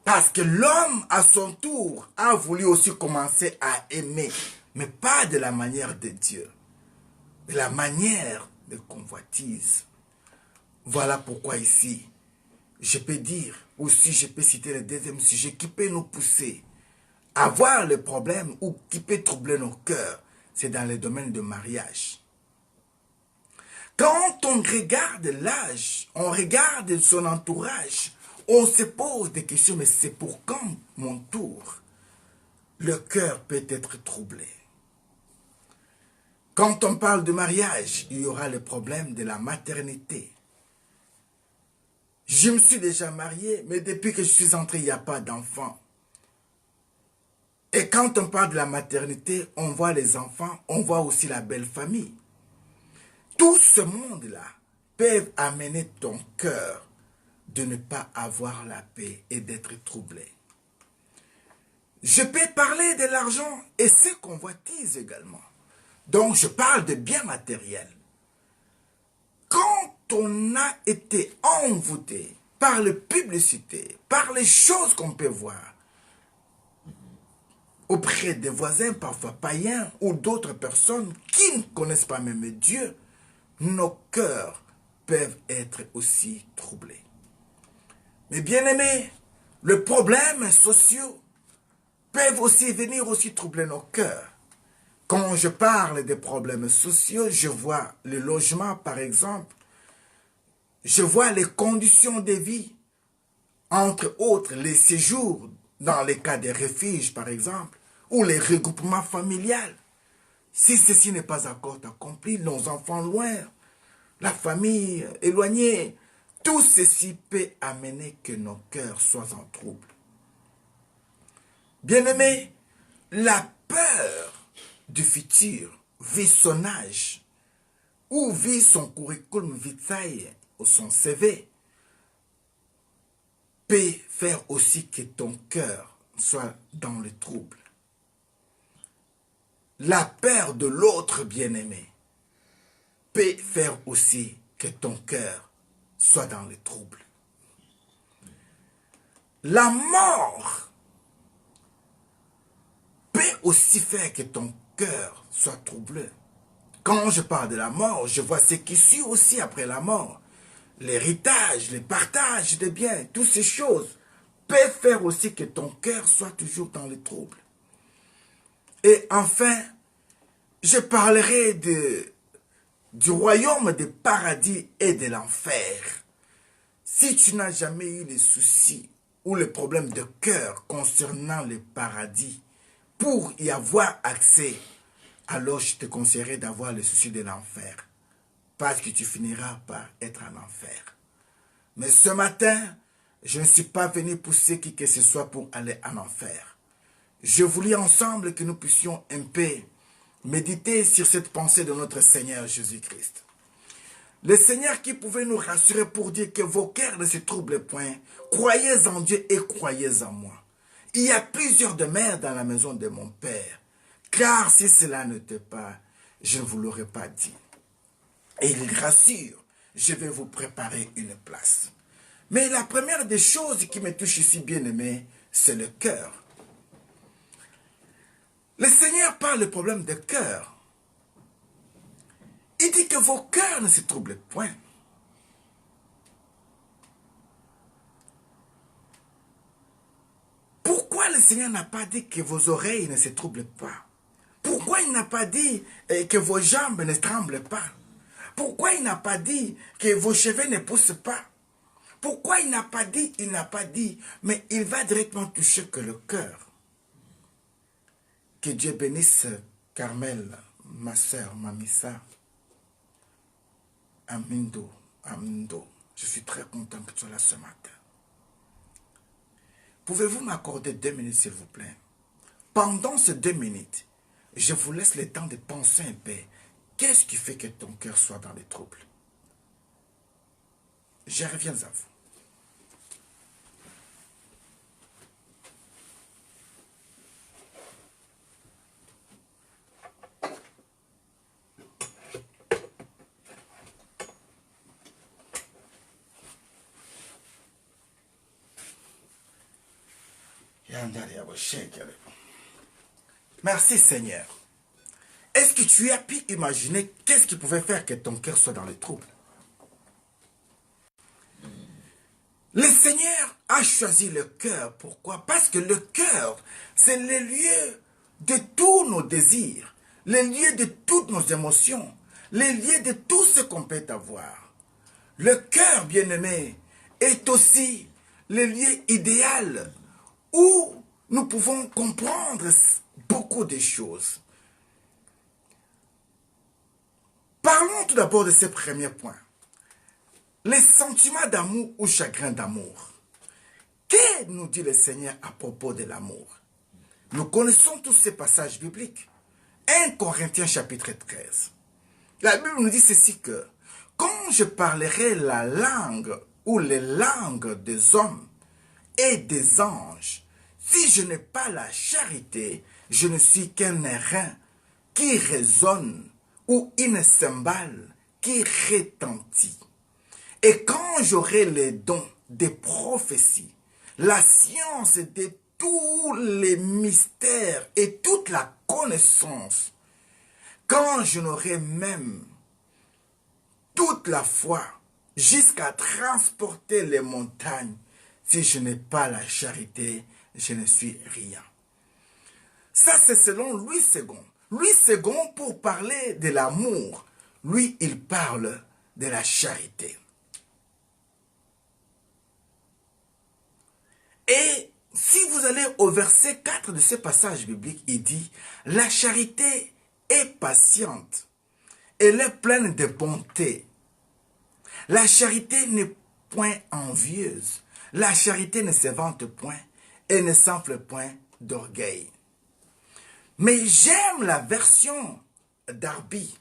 Parce que l'homme, à son tour, a voulu aussi commencer à aimer, mais pas de la manière de Dieu, de la manière de convoitise. Voilà pourquoi ici, je peux dire, aussi je peux citer le deuxième sujet qui peut nous pousser à voir le problème ou qui peut troubler nos cœurs, c'est dans le domaine du mariage. Quand on regarde l'âge, on regarde son entourage, on se pose des questions, mais c'est pour quand mon tour? Le cœur peut être troublé. Quand on parle de mariage, il y aura le problème de la maternité. Je me suis déjà marié, mais depuis que je suis entré, il n'y a pas d'enfant. Et quand on parle de la maternité, on voit les enfants, on voit aussi la belle famille. Tout ce monde-là peut amener ton cœur de ne pas avoir la paix et d'être troublé. Je peux parler de l'argent et ses convoitises également. Donc je parle de biens matériels. Quand on a été envoûté par les publicités, par les choses qu'on peut voir, auprès des voisins, parfois païens, ou d'autres personnes qui ne connaissent pas même Dieu, nos cœurs peuvent être aussi troublés. Mais bien aimés, les problèmes sociaux peuvent aussi venir aussi troubler nos cœurs. Quand je parle des problèmes sociaux, je vois le logement par exemple, je vois les conditions de vie, entre autres les séjours dans les cas des refuges par exemple, ou les regroupements familiaux. Si ceci n'est pas encore accompli, nos enfants loin, la famille éloignée, tout ceci peut amener que nos cœurs soient en trouble. Bien-aimés, la peur du futur vit son âge ou vit son curriculum vitae ou son CV peut faire aussi que ton cœur soit dans le trouble. La peur de l'autre bien-aimé peut faire aussi que ton cœur soit dans le trouble. La mort peut aussi faire que ton cœur soit troublé. Quand je parle de la mort, je vois ce qui suit aussi après la mort. L'héritage, le partage des biens, toutes ces choses peuvent faire aussi que ton cœur soit toujours dans le trouble. Et enfin, je parlerai du royaume des paradis et de l'enfer. Si tu n'as jamais eu les soucis ou les problèmes de cœur concernant le paradis, pour y avoir accès, alors je te conseillerais d'avoir les soucis de l'enfer. Parce que tu finiras par être en enfer. Mais ce matin, je ne suis pas venu pousser qui que ce soit pour aller en enfer. Je voulais ensemble que nous puissions un peu méditer sur cette pensée de notre Seigneur Jésus-Christ. Le Seigneur qui pouvait nous rassurer pour dire que vos cœurs ne se troublent point. Croyez en Dieu et croyez en moi. Il y a plusieurs demeures dans la maison de mon Père. Car si cela n'était pas, je ne vous l'aurais pas dit. Et il rassure, je vais vous préparer une place. Mais la première des choses qui me touche ici, bien-aimé, c'est le cœur. Le Seigneur parle du problème de cœur. Il dit que vos cœurs ne se troublent point. Pourquoi le Seigneur n'a pas dit que vos oreilles ne se troublent pas? Pourquoi il n'a pas dit que vos jambes ne tremblent pas? Pourquoi il n'a pas dit que vos cheveux ne poussent pas? Pourquoi il n'a pas dit, mais il va directement toucher que le cœur. Que Dieu bénisse Carmel, ma soeur, Mamissa, Amindo. Je suis très content que tu sois là ce matin. Pouvez-vous m'accorder 2 minutes, s'il vous plaît? Pendant ces 2 minutes, je vous laisse le temps de penser un peu. Qu'est-ce qui fait que ton cœur soit dans les troubles? Je reviens à vous. Merci Seigneur. Est-ce que tu as pu imaginer qu'est-ce qui pouvait faire que ton cœur soit dans les troubles? Le Seigneur a choisi le cœur. Pourquoi? Parce que le cœur, c'est le lieu de tous nos désirs, le lieu de toutes nos émotions, le lieu de tout ce qu'on peut avoir. Le cœur, bien-aimé, est aussi le lieu idéal où nous pouvons comprendre beaucoup de choses. Parlons tout d'abord de ce premier point. Les sentiments d'amour ou chagrin d'amour. Que nous dit le Seigneur à propos de l'amour? Nous connaissons tous ces passages bibliques. 1 Corinthiens chapitre 13. La Bible nous dit ceci que quand je parlerai la langue ou les langues des hommes et des anges, si je n'ai pas la charité, je ne suis qu'un airain qui résonne ou une cymbale qui retentit. Et quand j'aurai les dons des prophéties, la science de tous les mystères et toute la connaissance, quand je n'aurai même toute la foi jusqu'à transporter les montagnes. Si je n'ai pas la charité, je ne suis rien. Ça, c'est selon Louis II. Louis II, pour parler de l'amour, lui, il parle de la charité. Et si vous allez au verset 4 de ce passage biblique, il dit, la charité est patiente, elle est pleine de bonté. La charité n'est point envieuse, la charité ne se vante point et ne s'enfle point d'orgueil. Mais j'aime la version Darby.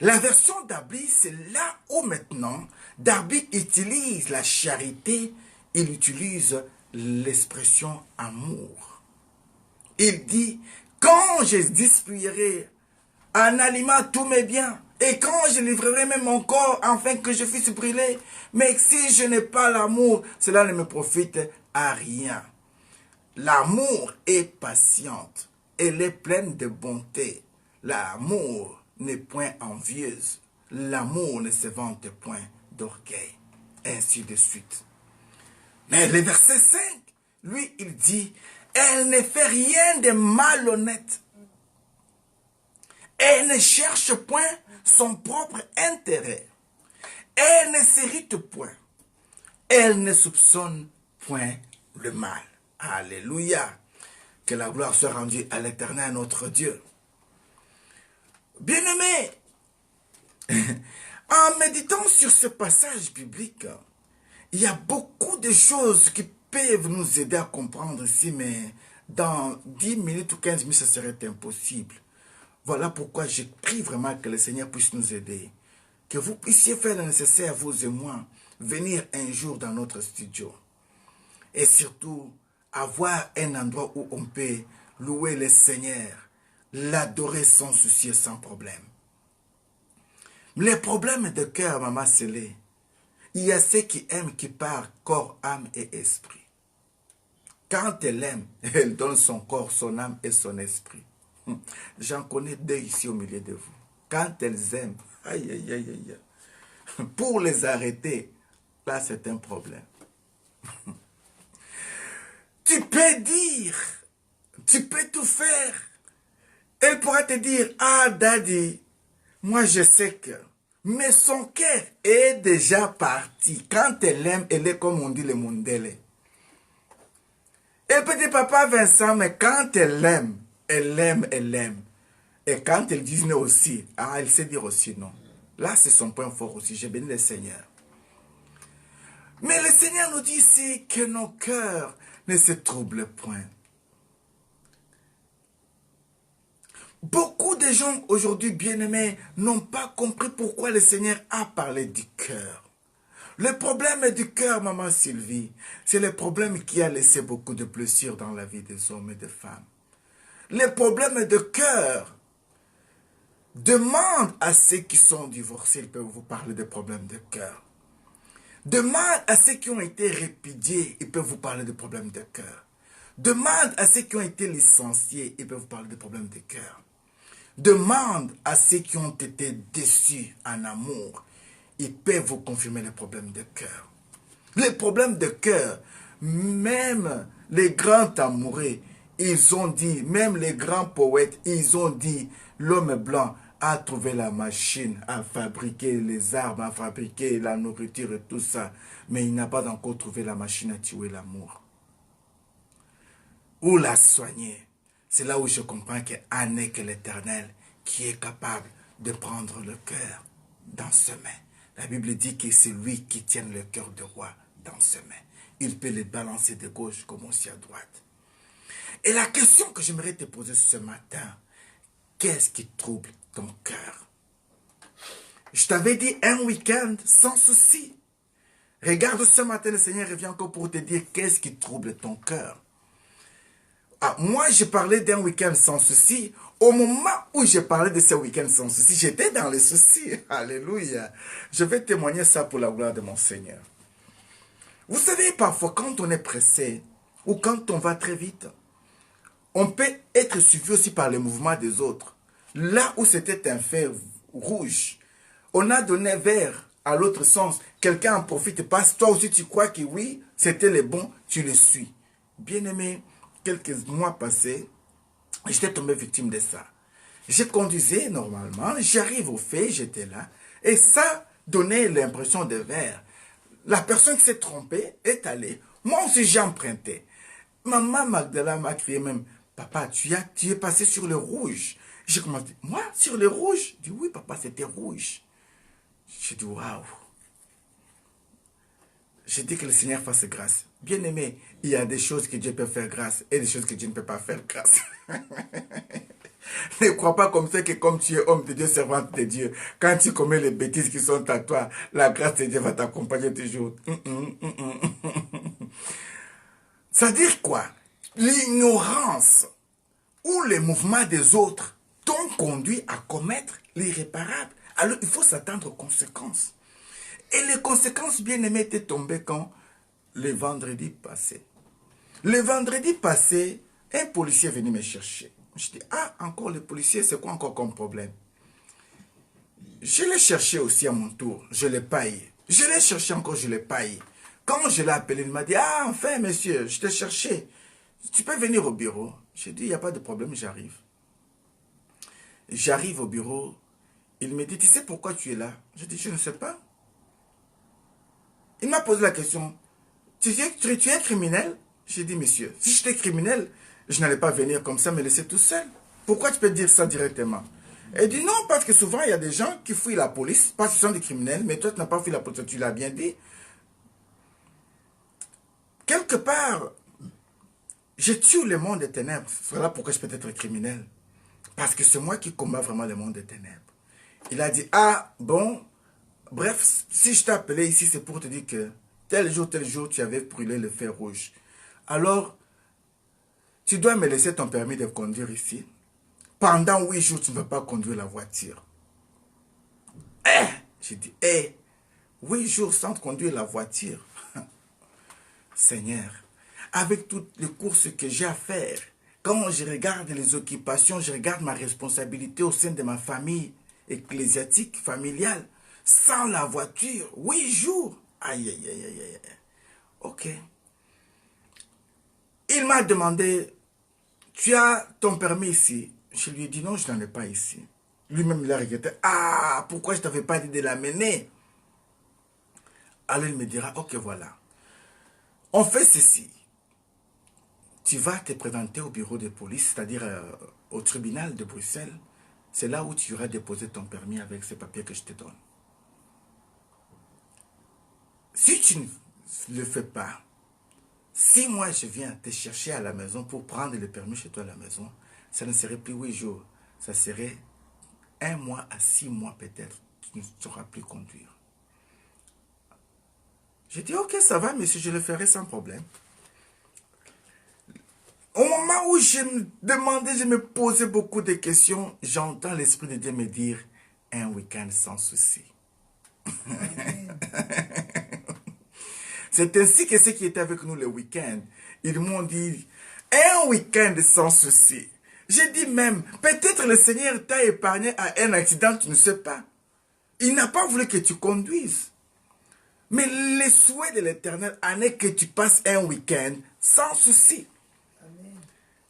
La version Darby, c'est là où maintenant Darby utilise la charité, il utilise l'expression amour. Il dit, quand je distribuerai en aliment tous mes biens, et quand je livrerai même mon corps afin que je puisse brûler, mais si je n'ai pas l'amour, cela ne me profite à rien. L'amour est patiente, elle est pleine de bonté. L'amour n'est point envieuse, l'amour ne se vante point d'orgueil, ainsi de suite. Mais le verset 5, lui, il dit, elle ne fait rien de malhonnête. Elle ne cherche point son propre intérêt. Elle ne s'irrite point. Elle ne soupçonne point le mal. Alléluia. Que la gloire soit rendue à l'Éternel, notre Dieu. Bien-aimés, en méditant sur ce passage biblique, il y a beaucoup de choses qui peuvent nous aider à comprendre ici, mais dans 10 minutes ou 15 minutes, ça serait impossible. Voilà pourquoi je prie vraiment que le Seigneur puisse nous aider. Que vous puissiez faire le nécessaire, vous et moi, venir un jour dans notre studio. Et surtout, avoir un endroit où on peut louer le Seigneur, l'adorer sans souci et sans problème. Les problèmes de cœur, maman Célé, il y a ceux qui aiment, qui parlent corps, âme et esprit. Quand elle aime, elle donne son corps, son âme et son esprit. J'en connais deux ici au milieu de vous. Quand elles aiment, aïe, aïe, aïe, aïe, pour les arrêter, là c'est un problème. Tu peux dire, tu peux tout faire. Elle pourra te dire, ah daddy, moi je sais que, mais son cœur est déjà parti. Quand elle aime, elle est comme on dit le mondele. Elle peut dire, papa Vincent, mais quand elle aime, elle aime, elle aime. Et quand elle dit non aussi, ah, elle sait dire aussi non. Là, c'est son point fort aussi. J'ai béni le Seigneur. Mais le Seigneur nous dit ici que nos cœurs ne se troublent point. Beaucoup de gens aujourd'hui, bien-aimés, n'ont pas compris pourquoi le Seigneur a parlé du cœur. Le problème du cœur, maman Sylvie, c'est le problème qui a laissé beaucoup de blessures dans la vie des hommes et des femmes. Le problème de cœur, demande à ceux qui sont divorcés, ils peuvent vous parler des problèmes de cœur. Demande à ceux qui ont été répudiés, ils peuvent vous parler des problèmes de cœur. Demande à ceux qui ont été licenciés, ils peuvent vous parler des problèmes de cœur. Demande à ceux qui ont été déçus en amour, ils peuvent vous confirmer les problèmes de cœur. Les problèmes de cœur, même les grands amoureux, ils ont dit, même les grands poètes, ils ont dit, l'homme blanc a trouvé la machine à fabriquer les armes, à fabriquer la nourriture et tout ça, mais il n'a pas encore trouvé la machine à tuer l'amour. Ou la soigner. C'est là où je comprends qu'il n'est que l'Éternel qui est capable de prendre le cœur dans ses mains. La Bible dit que c'est lui qui tient le cœur du roi dans ses mains. Il peut le balancer de gauche comme aussi à droite. Et la question que j'aimerais te poser ce matin, qu'est-ce qui trouble ton cœur? Je t'avais dit un week-end sans souci. Regarde ce matin, le Seigneur revient encore pour te dire qu'est-ce qui trouble ton cœur. Ah, moi, j'ai parlé d'un week-end sans souci. Au moment où j'ai parlé de ce week-end sans souci, j'étais dans les soucis. Alléluia. Je vais témoigner ça pour la gloire de mon Seigneur. Vous savez, parfois, quand on est pressé ou quand on va très vite, on peut être suivi aussi par les mouvements des autres. Là où c'était un fer rouge, on a donné vert à l'autre sens. Quelqu'un en profite, passe. Toi aussi, tu crois que oui, c'était le bon, tu le suis. Bien aimé, quelques mois passés, j'étais tombé victime de ça. Je conduisais normalement, j'arrive au fait, j'étais là, et ça donnait l'impression de verre. La personne qui s'est trompée est allée. Moi aussi, j'ai emprunté. Maman Magdala m'a crié même, papa, tu es passé sur le rouge. J'ai commencé, moi, sur le rouge? Je dis, oui, papa, c'était rouge. J'ai dit, waouh. J'ai dit que le Seigneur fasse grâce. Bien aimé, il y a des choses que Dieu peut faire grâce et des choses que Dieu ne peut pas faire grâce. Ne crois pas comme ça que comme tu es homme de Dieu, servante de Dieu, quand tu commets les bêtises qui sont à toi, la grâce de Dieu va t'accompagner toujours. Ça veut dire quoi? L'ignorance ou les mouvements des autres t'ont conduit à commettre l'irréparable. Alors il faut s'attendre aux conséquences. Et les conséquences, bien aimées, étaient tombées quand? Le vendredi passé. Le vendredi passé, un policier est venu me chercher. Je dis, ah, encore le policier, c'est quoi encore comme problème? Je l'ai cherché aussi à mon tour, je l'ai payé. Je l'ai cherché encore, je l'ai payé. Quand je l'ai appelé, il m'a dit, ah, enfin, monsieur, je t'ai cherché. Tu peux venir au bureau? J'ai dit, il n'y a pas de problème, j'arrive. J'arrive au bureau, il me dit, tu sais pourquoi tu es là? Je dis, je ne sais pas. Il m'a posé la question, tu es criminel? J'ai dit, monsieur, si j'étais criminel, je n'allais pas venir comme ça me laisser tout seul. Pourquoi tu peux dire ça directement? Il dit, non, parce que souvent, il y a des gens qui fuient la police, parce qu'ils sont des criminels, mais toi, tu n'as pas fui la police, tu l'as bien dit. Quelque part, je tue le monde des ténèbres. Voilà pourquoi je peux être criminel. Parce que c'est moi qui combats vraiment le monde des ténèbres. Il a dit, ah, bon, bref, si je t'ai appelé ici, c'est pour te dire que tel jour, tu avais brûlé le fer rouge. Alors, tu dois me laisser ton permis de conduire ici. Pendant 8 jours, tu ne peux pas conduire la voiture. J'ai dit, 8 jours sans conduire la voiture. Seigneur, avec toutes les courses que j'ai à faire, quand je regarde les occupations, je regarde ma responsabilité au sein de ma famille ecclésiastique, familiale, sans la voiture, 8 jours. Aïe, aïe, aïe, aïe, aïe. Ok. Il m'a demandé, tu as ton permis ici? Je lui ai dit non, je n'en ai pas ici. Lui-même, il a regretté. Ah, pourquoi je ne t'avais pas dit de l'amener? Alors il me dira, ok, voilà. On fait ceci. Tu vas te présenter au bureau de police, c'est-à-dire au tribunal de Bruxelles. C'est là où tu iras déposer ton permis avec ces papiers que je te donne. Si tu ne le fais pas, si moi je viens te chercher à la maison pour prendre le permis chez toi à la maison, ça ne serait plus 8 jours. Ça serait 1 mois à 6 mois peut-être. Tu ne sauras plus conduire. J'ai dit, ok, ça va, monsieur, je le ferai sans problème. Au moment où je me demandais, je me posais beaucoup de questions, j'entends l'Esprit de Dieu me dire, un week-end sans souci. C'est ainsi que ceux qui étaient avec nous le week-end, ils m'ont dit, un week-end sans souci. J'ai dit même, peut-être le Seigneur t'a épargné à un accident, tu ne sais pas. Il n'a pas voulu que tu conduises. Mais le souhait de l'Éternel en est que tu passes un week-end sans souci. Amen.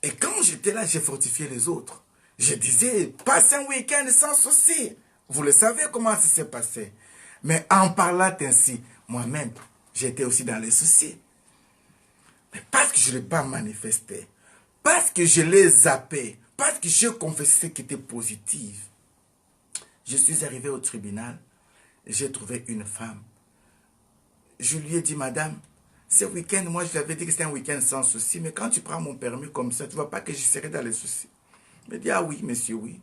Et quand j'étais là, j'ai fortifié les autres. Je disais, passe un week-end sans souci. Vous le savez comment ça s'est passé. Mais en parlant ainsi, moi-même, j'étais aussi dans les soucis. Mais parce que je ne l'ai pas manifesté, parce que je l'ai zappé, parce que j'ai confessé ce qui était positif, je suis arrivé au tribunal, j'ai trouvé une femme. Je lui ai dit, madame, ce week-end, moi je lui avais dit que c'était un week-end sans souci, mais quand tu prends mon permis comme ça, tu ne vois pas que je serai dans les soucis. Il me dit, ah oui, monsieur, oui.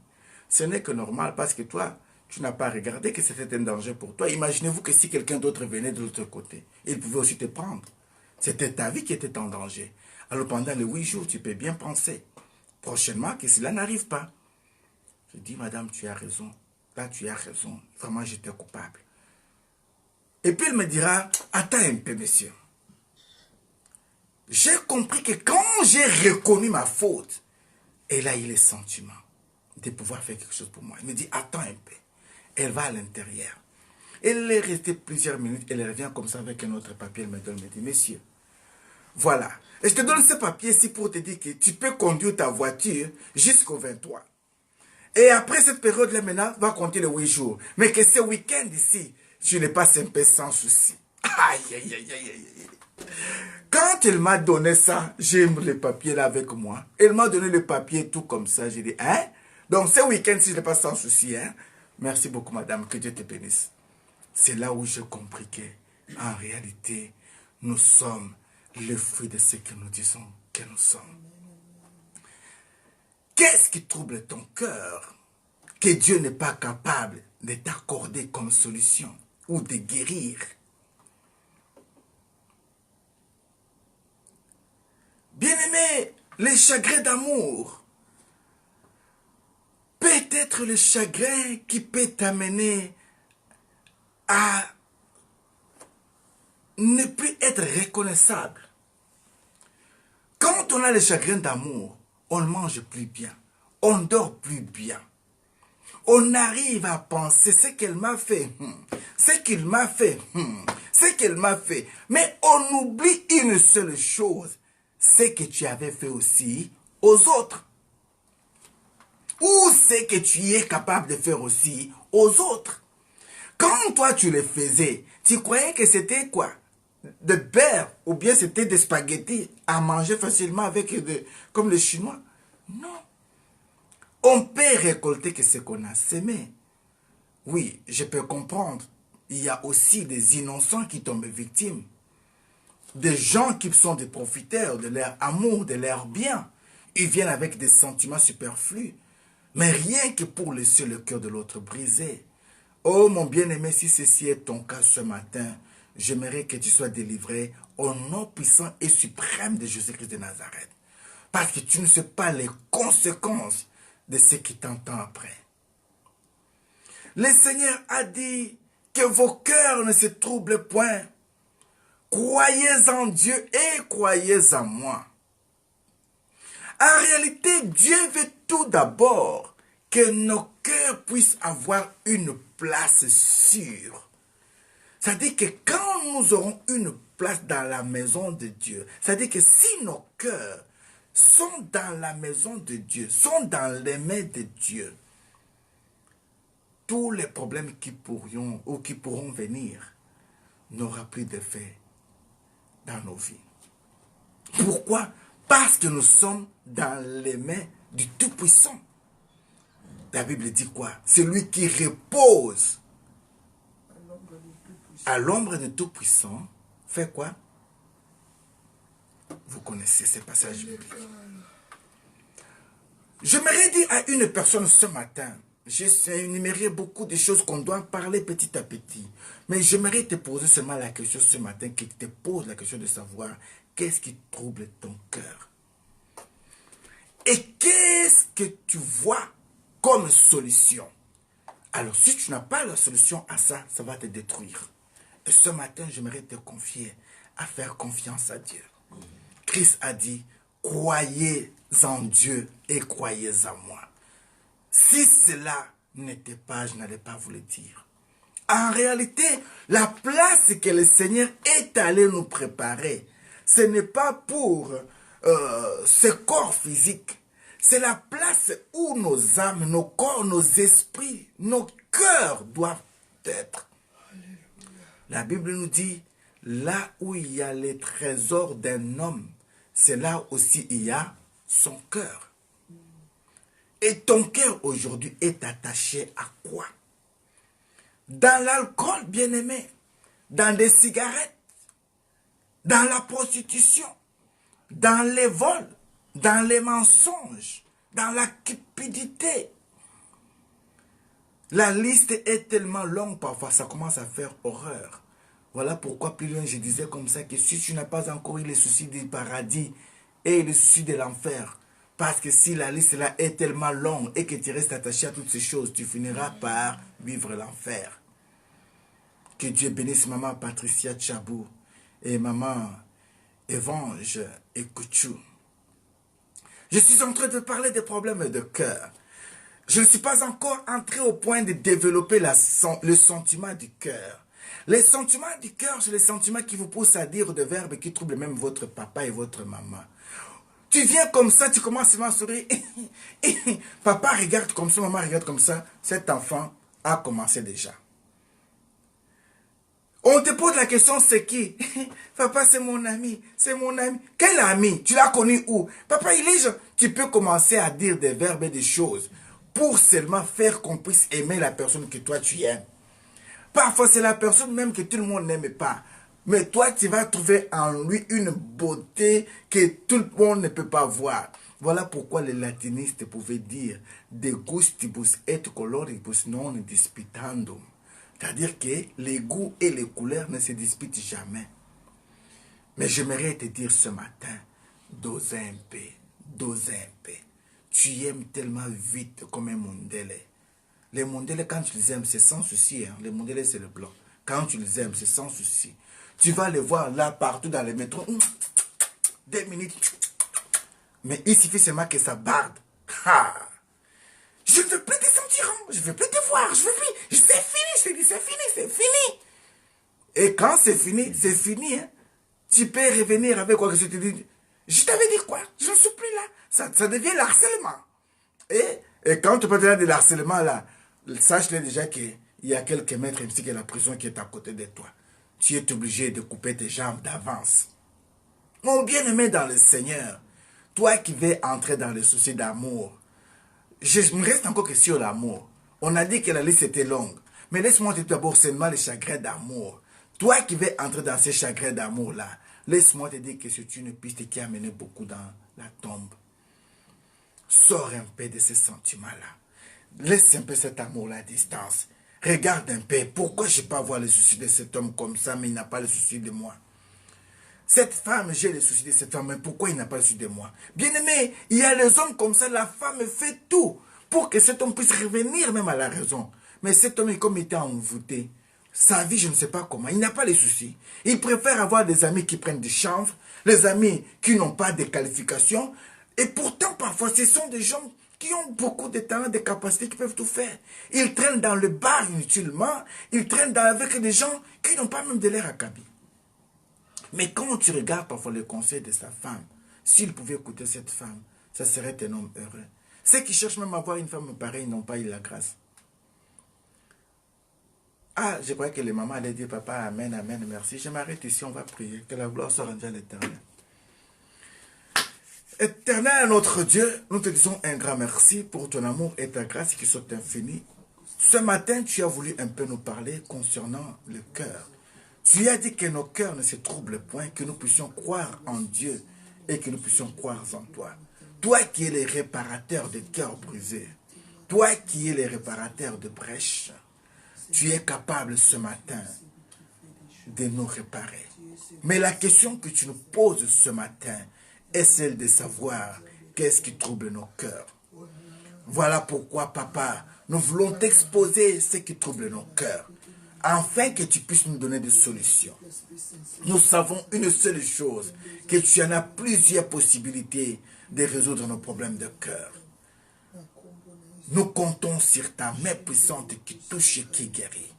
Ce n'est que normal parce que toi, tu n'as pas regardé que c'était un danger pour toi. Imaginez-vous que si quelqu'un d'autre venait de l'autre côté, il pouvait aussi te prendre. C'était ta vie qui était en danger. Alors pendant les 8 jours, tu peux bien penser prochainement que cela n'arrive pas. Je dis, madame, tu as raison. Là, tu as raison. Vraiment, j'étais coupable. Et puis, il me dira, attends un peu, monsieur. J'ai compris que quand j'ai reconnu ma faute, et là, il a les sentiments de pouvoir faire quelque chose pour moi. Il me dit, attends un peu. Elle va à l'intérieur. Elle est restée plusieurs minutes, elle revient comme ça avec un autre papier, elle me donne, me dit, monsieur, voilà. Et je te donne ce papier-ci pour te dire que tu peux conduire ta voiture jusqu'au 23. Et après cette période-là, maintenant, va compter les 8 jours. Mais que ce week-end ici, je le passe un peu sans souci. Aïe, aïe, aïe, aïe, aïe. Quand elle m'a donné ça, j'ai le papier là avec moi. Elle m'a donné le papier tout comme ça. J'ai dit, hein? Donc ce week-end, si je le passe sans souci, hein? Merci beaucoup, madame. Que Dieu te bénisse. C'est là où j'ai compris que, en réalité, nous sommes le fruit de ce que nous disons que nous sommes. Qu'est-ce qui trouble ton cœur que Dieu n'est pas capable de t'accorder comme solution ou de guérir? Bien-aimé, les chagrins d'amour peut être le chagrin qui peut t'amener à ne plus être reconnaissable. Quand on a le chagrin d'amour, on ne mange plus bien, on ne dort plus bien. On arrive à penser ce qu'elle m'a fait, ce qu'il m'a fait, ce qu'elle m'a fait. Mais on oublie une seule chose, ce que tu avais fait aussi aux autres. Ou ce que tu es capable de faire aussi aux autres. Quand toi tu le faisais, tu croyais que c'était quoi? De beurre ou bien c'était des spaghettis à manger facilement avec comme les Chinois? Non. On peut récolter que ce qu'on a semé. Oui, je peux comprendre. Il y a aussi des innocents qui tombent victimes. Des gens qui sont des profiteurs de leur amour, de leur bien. Ils viennent avec des sentiments superflus. Mais rien que pour laisser le cœur de l'autre brisé. Oh mon bien-aimé, si ceci est ton cas ce matin, j'aimerais que tu sois délivré au nom puissant et suprême de Jésus-Christ de Nazareth. Parce que tu ne sais pas les conséquences de ce qui t'entend après. Le Seigneur a dit que vos cœurs ne se troublent point. Croyez en Dieu et croyez en moi. En réalité, Dieu veut tout d'abord que nos cœurs puissent avoir une place sûre. C'est-à-dire que quand nous aurons une place dans la maison de Dieu, c'est-à-dire que si nos cœurs sont dans la maison de Dieu, sont dans les mains de Dieu, tous les problèmes qui pourront ou qui pourront venir n'auront plus d'effet dans nos vies. Pourquoi? Parce que nous sommes dans les mains du Tout-Puissant. La Bible dit quoi? Celui qui repose à l'ombre du Tout-Puissant fait quoi? Vous connaissez ces passages bibliques. J'aimerais dire à une personne ce matin, j'ai énuméré beaucoup de choses qu'on doit parler petit à petit, mais j'aimerais te poser seulement la question ce matin, qui te pose la question de savoir qu'est-ce qui trouble ton cœur. Et qu'est-ce que tu vois comme solution? Alors, si tu n'as pas la solution à ça, ça va te détruire. Et ce matin, j'aimerais te confier à faire confiance à Dieu. Christ a dit, croyez en Dieu et croyez en moi. Si cela n'était pas, je n'allais pas vous le dire. En réalité, la place que le Seigneur est allé nous préparer, ce n'est pas pour ce corps physique. C'est la place où nos âmes, nos corps, nos esprits, nos cœurs doivent être. La Bible nous dit, là où il y a les trésors d'un homme, c'est là aussi il y a son cœur. Et ton cœur aujourd'hui est attaché à quoi? Dans l'alcool, bien-aimé, dans les cigarettes, dans la prostitution, dans les vols, dans les mensonges, dans la cupidité. La liste est tellement longue, parfois ça commence à faire horreur. Voilà pourquoi plus loin je disais comme ça que si tu n'as pas encore eu les soucis du paradis et les soucis de l'enfer, parce que si la liste là est tellement longue et que tu restes attaché à toutes ces choses, tu finiras par vivre l'enfer. Que Dieu bénisse maman Patricia Tchabou et maman Evange et Couchou. Je suis en train de parler des problèmes de cœur. Je ne suis pas encore entré au point de développer le sentiment du cœur. Les sentiments du cœur, c'est les sentiments qui vous poussent à dire des verbes qui troublent même votre papa et votre maman. Tu viens comme ça, tu commences seulement à sourire. Papa regarde comme ça, maman regarde comme ça. Cet enfant a commencé déjà. On te pose la question, c'est qui? Papa, c'est mon ami, c'est mon ami. Quel ami? Tu l'as connu où? Papa, il est jeune. Tu peux commencer à dire des verbes et des choses pour seulement faire qu'on puisse aimer la personne que toi tu aimes. Parfois, c'est la personne même que tout le monde n'aime pas. Mais toi, tu vas trouver en lui une beauté que tout le monde ne peut pas voir. Voilà pourquoi les latinistes pouvaient dire de gustibus et coloribus non disputandum. C'est-à-dire que les goûts et les couleurs ne se disputent jamais. Mais j'aimerais te dire ce matin, dose un peu, dose un peu. Tu aimes tellement vite comme un mondele. Les mondele, quand tu les aimes, c'est sans souci. Hein. Les mondele, c'est le blanc. Quand tu les aimes, c'est sans souci. Tu vas les voir là, partout dans les métros. 2 minutes. Mais il suffit seulement que ça barde. Ha! Je ne veux plus te sentir, hein. Je ne veux plus te voir, je veux plus. C'est fini, je te dis, c'est fini, c'est fini. Et quand c'est fini, hein. Tu peux revenir avec quoi que je te dis. Je t'avais dit quoi? Je ne suis plus là. Ça devient l'harcèlement. Et quand tu parles de l'harcèlement là, sache-le déjà qu'il y a quelques mètres ici que la prison qui est à côté de toi. Tu es obligé de couper tes jambes d'avance. Mon bien-aimé dans le Seigneur, toi qui veux entrer dans le souci d'amour, je me reste encore que sur l'amour. On a dit que la liste était longue. Mais laisse-moi te dire d'abord seulement les chagrins d'amour. Toi qui veux entrer dans ces chagrins d'amour-là, laisse-moi te dire que c'est une piste qui a mené beaucoup dans la tombe. Sors un peu de ces sentiments-là. Laisse un peu cet amour-là à distance. Regarde un peu. Pourquoi je ne peux pas avoir le souci de cet homme comme ça, mais il n'a pas le souci de moi? Cette femme, j'ai le souci de cette femme, mais pourquoi il n'a pas le souci de moi? Bien aimé, il y a les hommes comme ça, la femme fait tout pour que cet homme puisse revenir même à la raison. Mais cet homme est comme il était envoûté. Sa vie, je ne sais pas comment. Il n'a pas les soucis. Il préfère avoir des amis qui prennent des chanvres, les amis qui n'ont pas de qualifications. Et pourtant, parfois, ce sont des gens qui ont beaucoup de talents, de capacités, qui peuvent tout faire. Ils traînent dans le bar inutilement. Ils traînent avec des gens qui n'ont pas même de l'air acabit. Mais quand tu regardes parfois le conseil de sa femme, s'il pouvait écouter cette femme, ça serait un homme heureux. Ceux qui cherchent même à avoir une femme pareille n'ont pas eu la grâce. Ah, je crois que les mamans allaient dire, papa, amen, amen, merci. Je m'arrête ici, on va prier. Que la gloire soit rendue à l'Éternel. Éternel, notre Dieu, nous te disons un grand merci pour ton amour et ta grâce qui sont infinies. Ce matin, tu as voulu un peu nous parler concernant le cœur. Tu as dit que nos cœurs ne se troublent point, que nous puissions croire en Dieu et que nous puissions croire en toi. Toi qui es le réparateur de cœurs brisés, toi qui es le réparateur de brèches, tu es capable ce matin de nous réparer. Mais la question que tu nous poses ce matin est celle de savoir qu'est-ce qui trouble nos cœurs. Voilà pourquoi, papa, nous voulons t'exposer ce qui trouble nos cœurs, afin que tu puisses nous donner des solutions. Nous savons une seule chose, que tu en as plusieurs possibilités de résoudre nos problèmes de cœur. Nous comptons sur ta main puissante qui touche et qui guérit.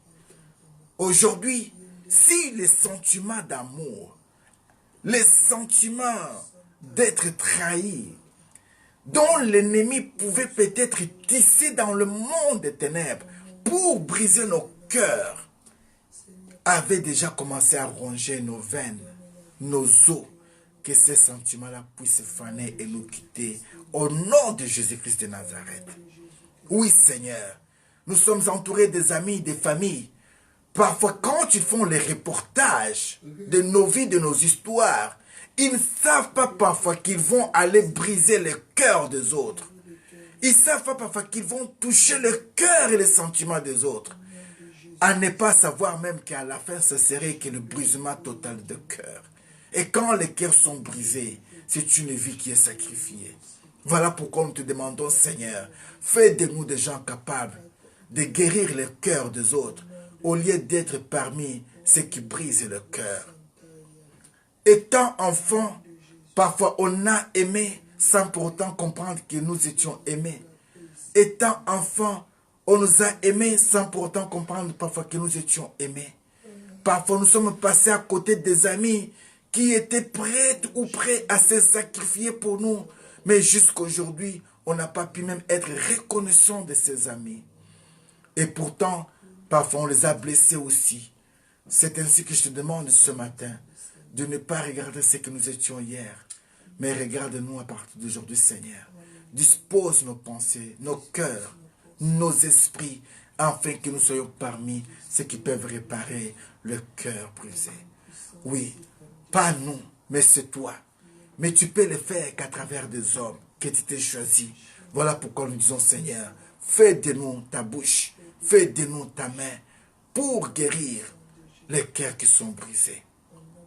Aujourd'hui, si les sentiments d'amour, les sentiments d'être trahi, dont l'ennemi pouvait peut-être tisser dans le monde des ténèbres pour briser nos cœurs, avaient déjà commencé à ronger nos veines, nos os, que ces sentiments-là puissent faner et nous quitter au nom de Jésus-Christ de Nazareth. Oui, Seigneur, nous sommes entourés des amis, des familles. Parfois, quand ils font les reportages de nos vies, de nos histoires, ils ne savent pas parfois qu'ils vont aller briser le cœur des autres. Ils ne savent pas parfois qu'ils vont toucher le cœur et les sentiments des autres. À ne pas savoir même qu'à la fin, ce serait que le brisement total de cœur. Et quand les cœurs sont brisés, c'est une vie qui est sacrifiée. Voilà pourquoi nous te demandons, Seigneur, fais de nous des gens capables de guérir le cœur des autres, au lieu d'être parmi ceux qui brisent le cœur. Étant enfant, parfois on a aimé sans pour autant comprendre que nous étions aimés. étant enfants, on nous a aimés sans pourtant comprendre parfois que nous étions aimés. Parfois, nous sommes passés à côté des amis qui étaient prêts ou prêts à se sacrifier pour nous. Mais jusqu'aujourd'hui, on n'a pas pu même être reconnaissant de ces amis. Et pourtant, parfois, on les a blessés aussi. C'est ainsi que je te demande ce matin de ne pas regarder ce que nous étions hier, mais regarde-nous à partir d'aujourd'hui, Seigneur. Dispose nos pensées, nos cœurs, nos esprits, afin que nous soyons parmi ceux qui peuvent réparer le cœur brisé. Oui, pas nous, mais c'est toi. Mais tu peux le faire qu'à travers des hommes que tu t'es choisis. Voilà pourquoi nous disons, Seigneur, fais de nous ta bouche, fais de nous ta main pour guérir les cœurs qui sont brisés.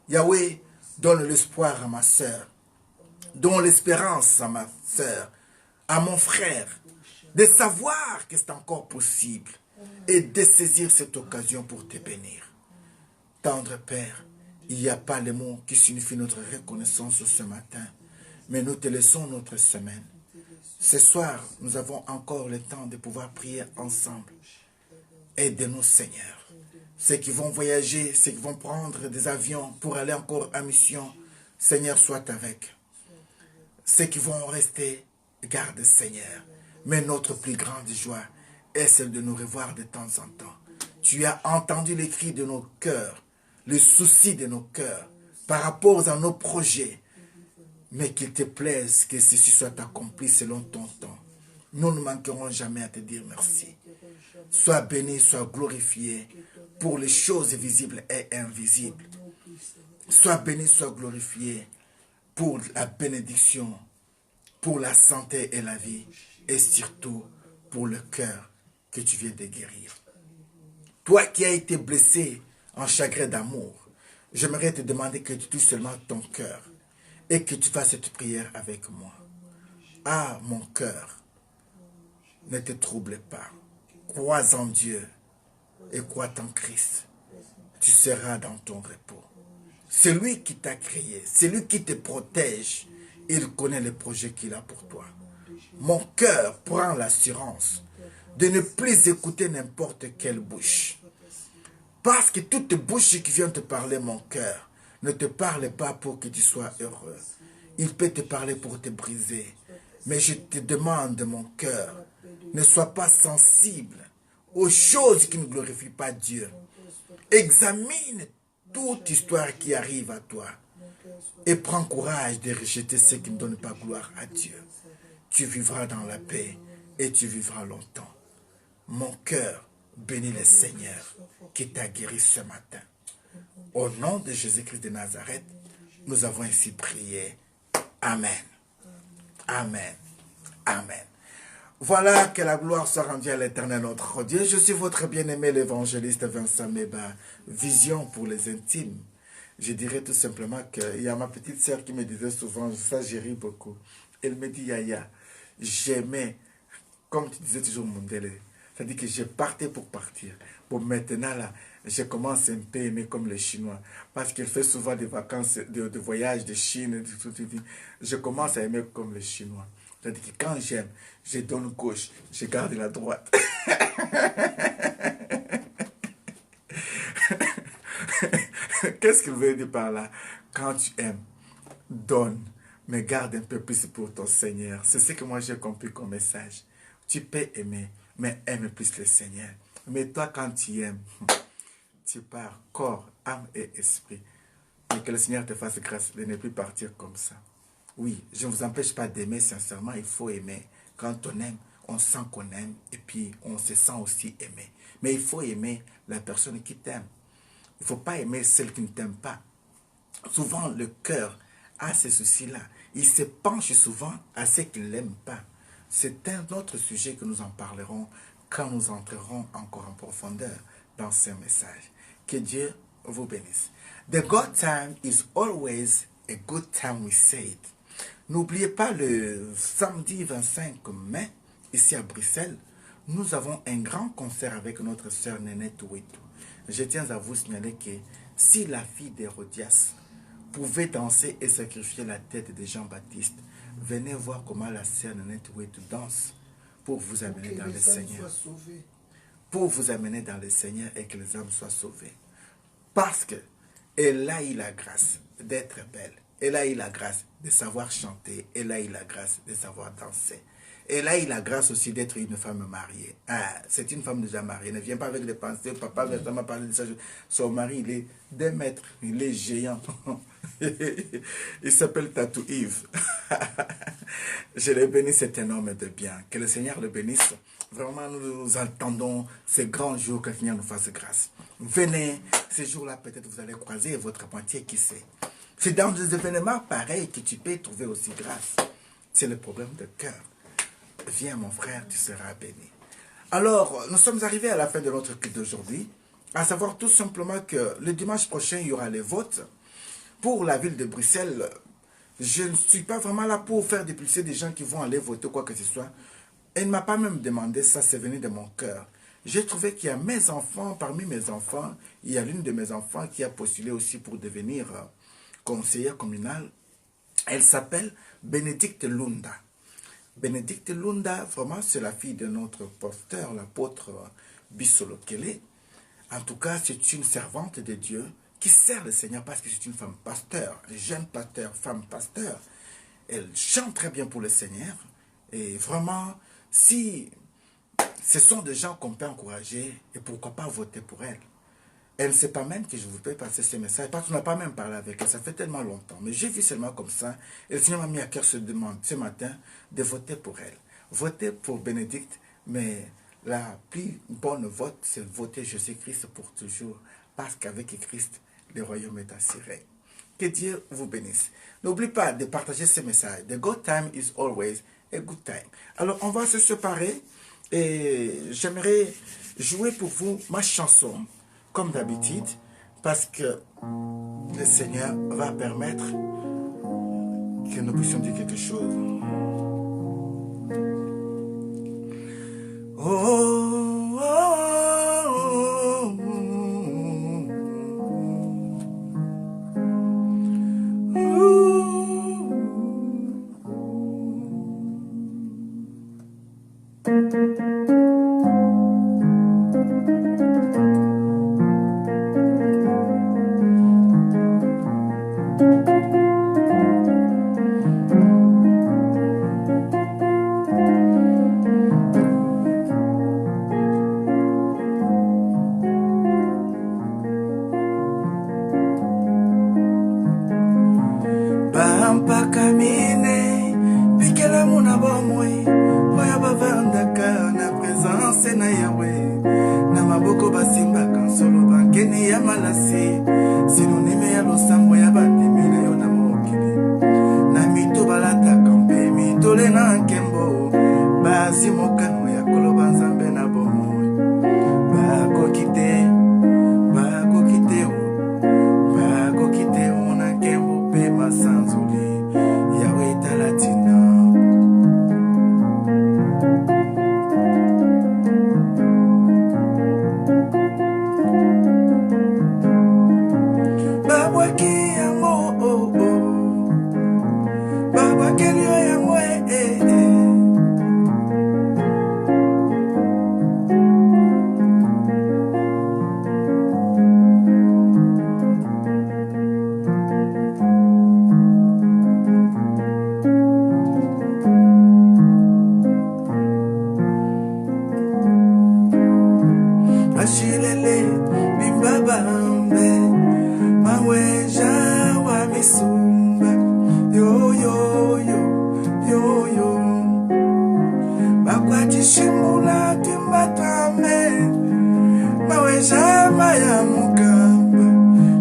Yahweh, donne l'espoir à ma sœur, donne l'espérance à ma sœur, à mon frère, de savoir que c'est encore possible et de saisir cette occasion pour te bénir. Tendre Père, il n'y a pas les mots qui signifient notre reconnaissance ce matin, mais nous te laissons notre semaine. Ce soir, nous avons encore le temps de pouvoir prier ensemble. Aide-nous, Seigneur. Ceux qui vont voyager, ceux qui vont prendre des avions pour aller encore en mission, Seigneur, sois avec. Ceux qui vont rester, garde, Seigneur. Mais notre plus grande joie est celle de nous revoir de temps en temps. Tu as entendu les cris de nos cœurs, les soucis de nos cœurs, par rapport à nos projets. Mais qu'il te plaise que ceci soit accompli selon ton temps. Nous ne manquerons jamais à te dire merci. Sois béni, sois glorifié pour les choses visibles et invisibles. Sois béni, sois glorifié pour la bénédiction, pour la santé et la vie, et surtout pour le cœur que tu viens de guérir. Toi qui as été blessé en chagrin d'amour, j'aimerais te demander que tu touches seulement ton cœur et que tu fasses cette prière avec moi. Ah, mon cœur, ne te trouble pas. Crois en Dieu et crois en Christ. Tu seras dans ton repos. C'est lui qui t'a créé, c'est lui qui te protège. Il connaît les projets qu'il a pour toi. Mon cœur prend l'assurance de ne plus écouter n'importe quelle bouche. Parce que toute bouche qui vient te parler, mon cœur, ne te parle pas pour que tu sois heureux. Il peut te parler pour te briser. Mais je te demande, mon cœur, ne sois pas sensible aux choses qui ne glorifient pas Dieu. Examine toute histoire qui arrive à toi et prends courage de rejeter ce qui ne donne pas gloire à Dieu. Tu vivras dans la paix et tu vivras longtemps. Mon cœur bénit le Seigneur qui t'a guéri ce matin. Au nom de Jésus-Christ de Nazareth, nous avons ainsi prié. Amen. Amen. Amen. Voilà, que la gloire soit rendue à l'Éternel notre Dieu. Je suis votre bien-aimé l'évangéliste Vincent Meba, Vision pour les intimes. Je dirais tout simplement qu'il y a ma petite sœur qui me disait souvent, ça j'ai ri beaucoup. Elle me dit, Yaya, j'aimais, comme tu disais toujours mon délai, c'est-à-dire que je partais pour partir. Bon, maintenant là, je commence un peu à aimer comme les Chinois, parce qu'elle fait souvent des vacances, de voyages de Chine, je commence à aimer comme les Chinois. C'est-à-dire que quand j'aime, je donne gauche, je garde la droite. Qu'est-ce qu'il veut dire par là? Quand tu aimes, donne, mais garde un peu plus pour ton Seigneur. C'est ce que moi j'ai compris comme message. Tu peux aimer, mais aime plus le Seigneur. Mais toi, quand tu aimes, tu pars corps, âme et esprit. Et que le Seigneur te fasse grâce de ne plus partir comme ça. Oui, je ne vous empêche pas d'aimer, sincèrement, il faut aimer. Quand on aime, on sent qu'on aime et puis on se sent aussi aimé. Mais il faut aimer la personne qui t'aime. Il ne faut pas aimer celle qui ne t'aime pas. Souvent, le cœur a ces soucis-là. Il se penche souvent à ceux qui ne l'aiment pas. C'est un autre sujet que nous en parlerons quand nous entrerons encore en profondeur dans ce message. Que Dieu vous bénisse. The God time is always a good time, we say it. N'oubliez pas, le samedi 25 mai, ici à Bruxelles, nous avons un grand concert avec notre sœur Nénette Ouetou. Je tiens à vous signaler que si la fille d'Hérodias pouvait danser et sacrifier la tête de Jean-Baptiste, venez voir comment la sœur Nénette Ouetou danse. pour vous amener dans le Seigneur. Pour vous amener dans le Seigneur et que les âmes soient sauvées. Parce que elle a eu la grâce d'être belle. Elle a eu la grâce de savoir chanter. Elle a eu la grâce de savoir danser. Elle a eu la grâce aussi d'être une femme mariée. Ah, c'est une femme déjà mariée. Ne vient pas avec des pensées. Papa m'a parlé de ça. Son mari, il est 2 mètres. Il est géant. Il s'appelle Tatou Yves. Je le bénis, c'est un homme de bien. Que le Seigneur le bénisse. Vraiment, nous attendons ces grands jours que le Seigneur nous fasse grâce. Venez, ces jours-là, peut-être vous allez croiser votre moitié, qui sait. C'est dans des événements pareils que tu peux trouver aussi grâce. C'est le problème de cœur. Viens mon frère, tu seras béni. Alors, nous sommes arrivés à la fin de notre culte d'aujourd'hui, à savoir tout simplement que le dimanche prochain, il y aura les votes. Pour la ville de Bruxelles, je ne suis pas vraiment là pour faire dépulser des gens qui vont aller voter quoi que ce soit. Elle ne m'a pas même demandé ça, c'est venu de mon cœur. J'ai trouvé qu'il y a mes enfants, parmi mes enfants, il y a l'une de mes enfants qui a postulé aussi pour devenir conseillère communale. Elle s'appelle Bénédicte Lunda. Bénédicte Lunda, vraiment, c'est la fille de notre pasteur, l'apôtre Bissolo Kele. En tout cas, c'est une servante de Dieu qui sert le Seigneur parce que c'est une femme pasteur, jeune pasteur, femme pasteur. Elle chante très bien pour le Seigneur. Et vraiment, si ce sont des gens qu'on peut encourager, et pourquoi pas voter pour elle. Elle ne sait pas même que je vous peux passer ce message, parce qu'on n'a pas même parlé avec elle, ça fait tellement longtemps. Mais j'ai vu seulement comme ça, et le Seigneur m'a mis à cœur ce matin de voter pour elle. Voter pour Bénédicte, mais la plus bonne vote, c'est voter Jésus-Christ pour toujours, parce qu'avec Christ, le royaume est assuré. Que Dieu vous bénisse. N'oubliez pas de partager ce message. The good time is always a good time. Alors, on va se séparer, et j'aimerais jouer pour vous ma chanson, comme d'habitude, parce que le Seigneur va permettre que nous puissions dire quelque chose. Oh, oh, oh, Bampakamine, pikela muna bomwe, oya bavandaka na présence na Yahweh, na maboko basimba kansolo bankeni ya malasi, sinonime ya losambo ya bandimi na yo na mokili, na mito balata kampe mitole na nkembo, basi mokano ya koloba nzambe na bomwe, bakokite o na nkembo pe masanzoli, Yahweh talatina. Babwaki ya mo, oh, oh. Babwaki liyo ya mo, Ashilele, bimbabambe, maweja wa misumba, yo yo yo, yo yo. Bakwati shimula timbatame, maweja maya mukamba,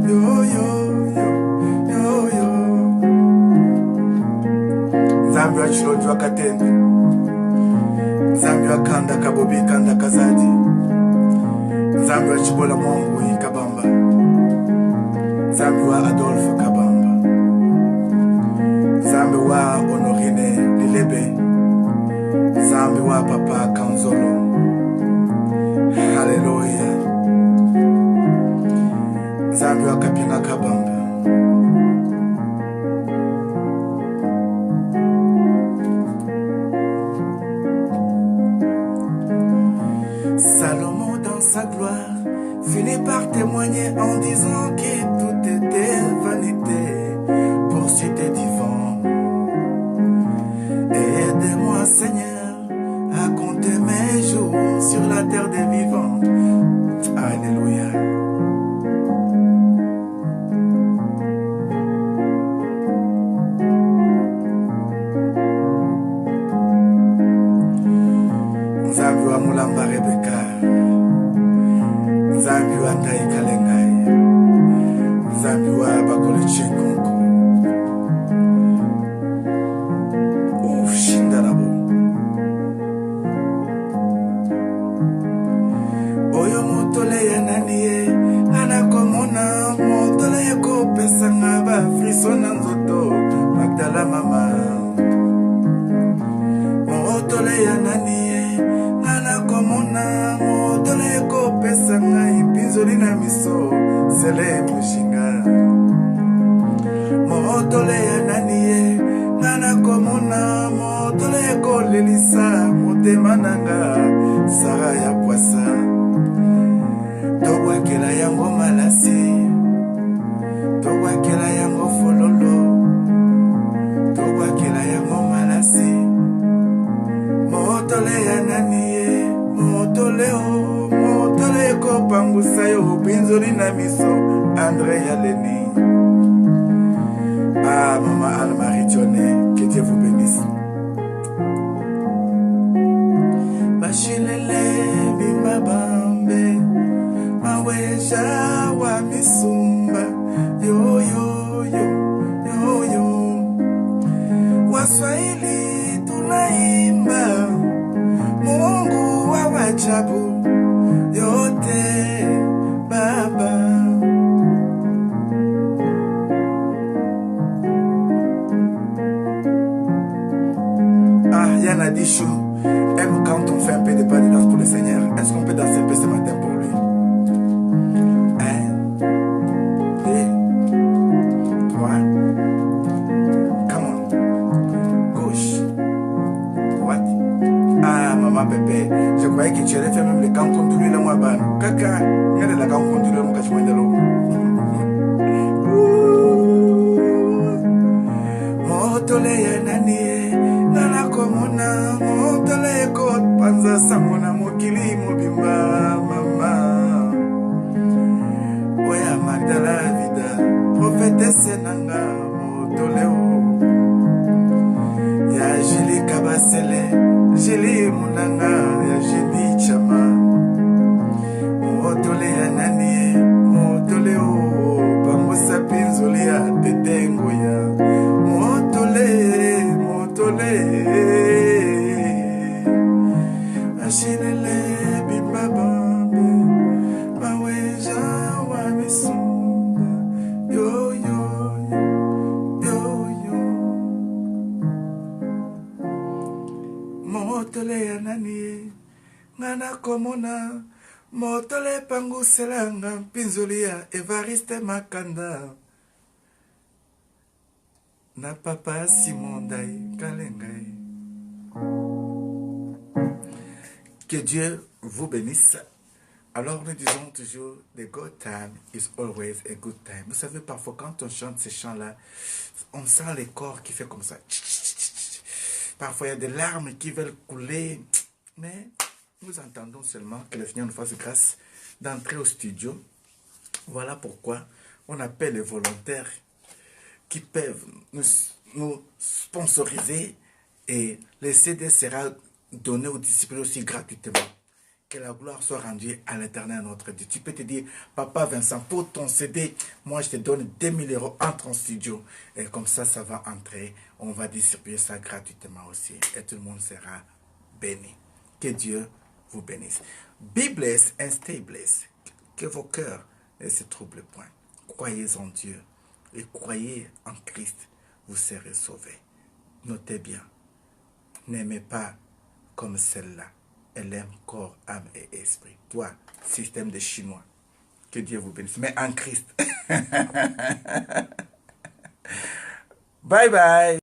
yo yo yo, yo yo. Zambi wa chiloji wa katende, Zambi wa kanda kabobi kanda kazadi, Zambi wa Chibola Mwambui Kabamba, Zambi wa Adolphe Kabamba, Zambi wa Honorine Lilebe, Zambi wa Papa Kanzolo. Hallelujah. Zambi wa Kapinga Kabamba. sa gloire, finit par témoigner en disant que tout était vanité pour citer divin. Aide-moi Seigneur à compter mes jours sur la terre des vivants. Alléluia. Nzambi wa mulamba Rebeka, Nzambi wa tai kalengai, Nzambi wa bakole chenkonko. Ouf, shindarabo. Oyo motole ya nanie, anakomona motole ya kopesa ngaba friso na nzoto, Magdala mama. Motole ya nanie, anakomona motole kopesa ngai pinzoli na miso sele mushinga. Motole ya nanie, anakomona motole kolelisa motema nanga sara ya poisa. Tobwakela yango malasi, tobwakela yango fololo, tobwakela yango malasi. Motole ya nanie, motole o, motole kopangusa yo pinzoli na miso André Yaleni. Ah, maman Anne-Marie Dionnet, que Dieu vous bénisse. Bashilele bimbabambe, maweja wa misumba, yo yo yo, yo yo. Waswahili tunaimba, Mungu wa wajabu yote Baba. Ah, Yana Dichou aime quand on fait un peu de pas de danse pour le Seigneur. Est-ce qu'on peut danser un peu ce matin pour lui? 1, 2, 3. Come on. Gauche, droite. Ah, maman Pépé, je croyais que tu allais faire même le canton de lui, le moi ban. Kaka, regarde la canton de lui, mon cachemire de l'eau. Motole ya nanie, nana komona, motole kot panza samona mokili mobimba mama. Oya Magdala vida, prophétesse nanga motole o. Ya Jili kabasele, Jili munanga, ya Jili chama. Motole ya nanie, motole o, pangosa pinzoli ya tetengo ya. Ashilele bimbabambe, maweja wa misumba, yo yo yo yo. Motole ya nanie, ngana komona, motole panguselanga, pinzolia Evariste Makanda. Na papa Simondai Kalengai. Que Dieu vous bénisse. Alors nous disons toujours, the good time is always a good time. Vous savez, parfois quand on chante ces chants-là, on sent les corps qui fait comme ça. Parfois il y a des larmes qui veulent couler. Mais nous entendons seulement que le Seigneur nous fasse grâce d'entrer au studio. Voilà pourquoi on appelle les volontaires qui peuvent nous sponsoriser, et le CD sera donné aux disciples aussi gratuitement. Que la gloire soit rendue à l'Éternel notre Dieu. Tu peux te dire, Papa Vincent, pour ton CD, moi je te donne 2000 € entre en studio. Et comme ça, ça va entrer. On va distribuer ça gratuitement aussi. Et tout le monde sera béni. Que Dieu vous bénisse. Be blessed and stay blessed. Que vos cœurs ne se troublent point. Croyez en Dieu et croyez en Christ. Vous serez sauvés. Notez bien. N'aimez pas comme celle-là. Elle aime corps, âme et esprit. Toi, système de Chinois. Que Dieu vous bénisse. Mais en Christ. Bye bye.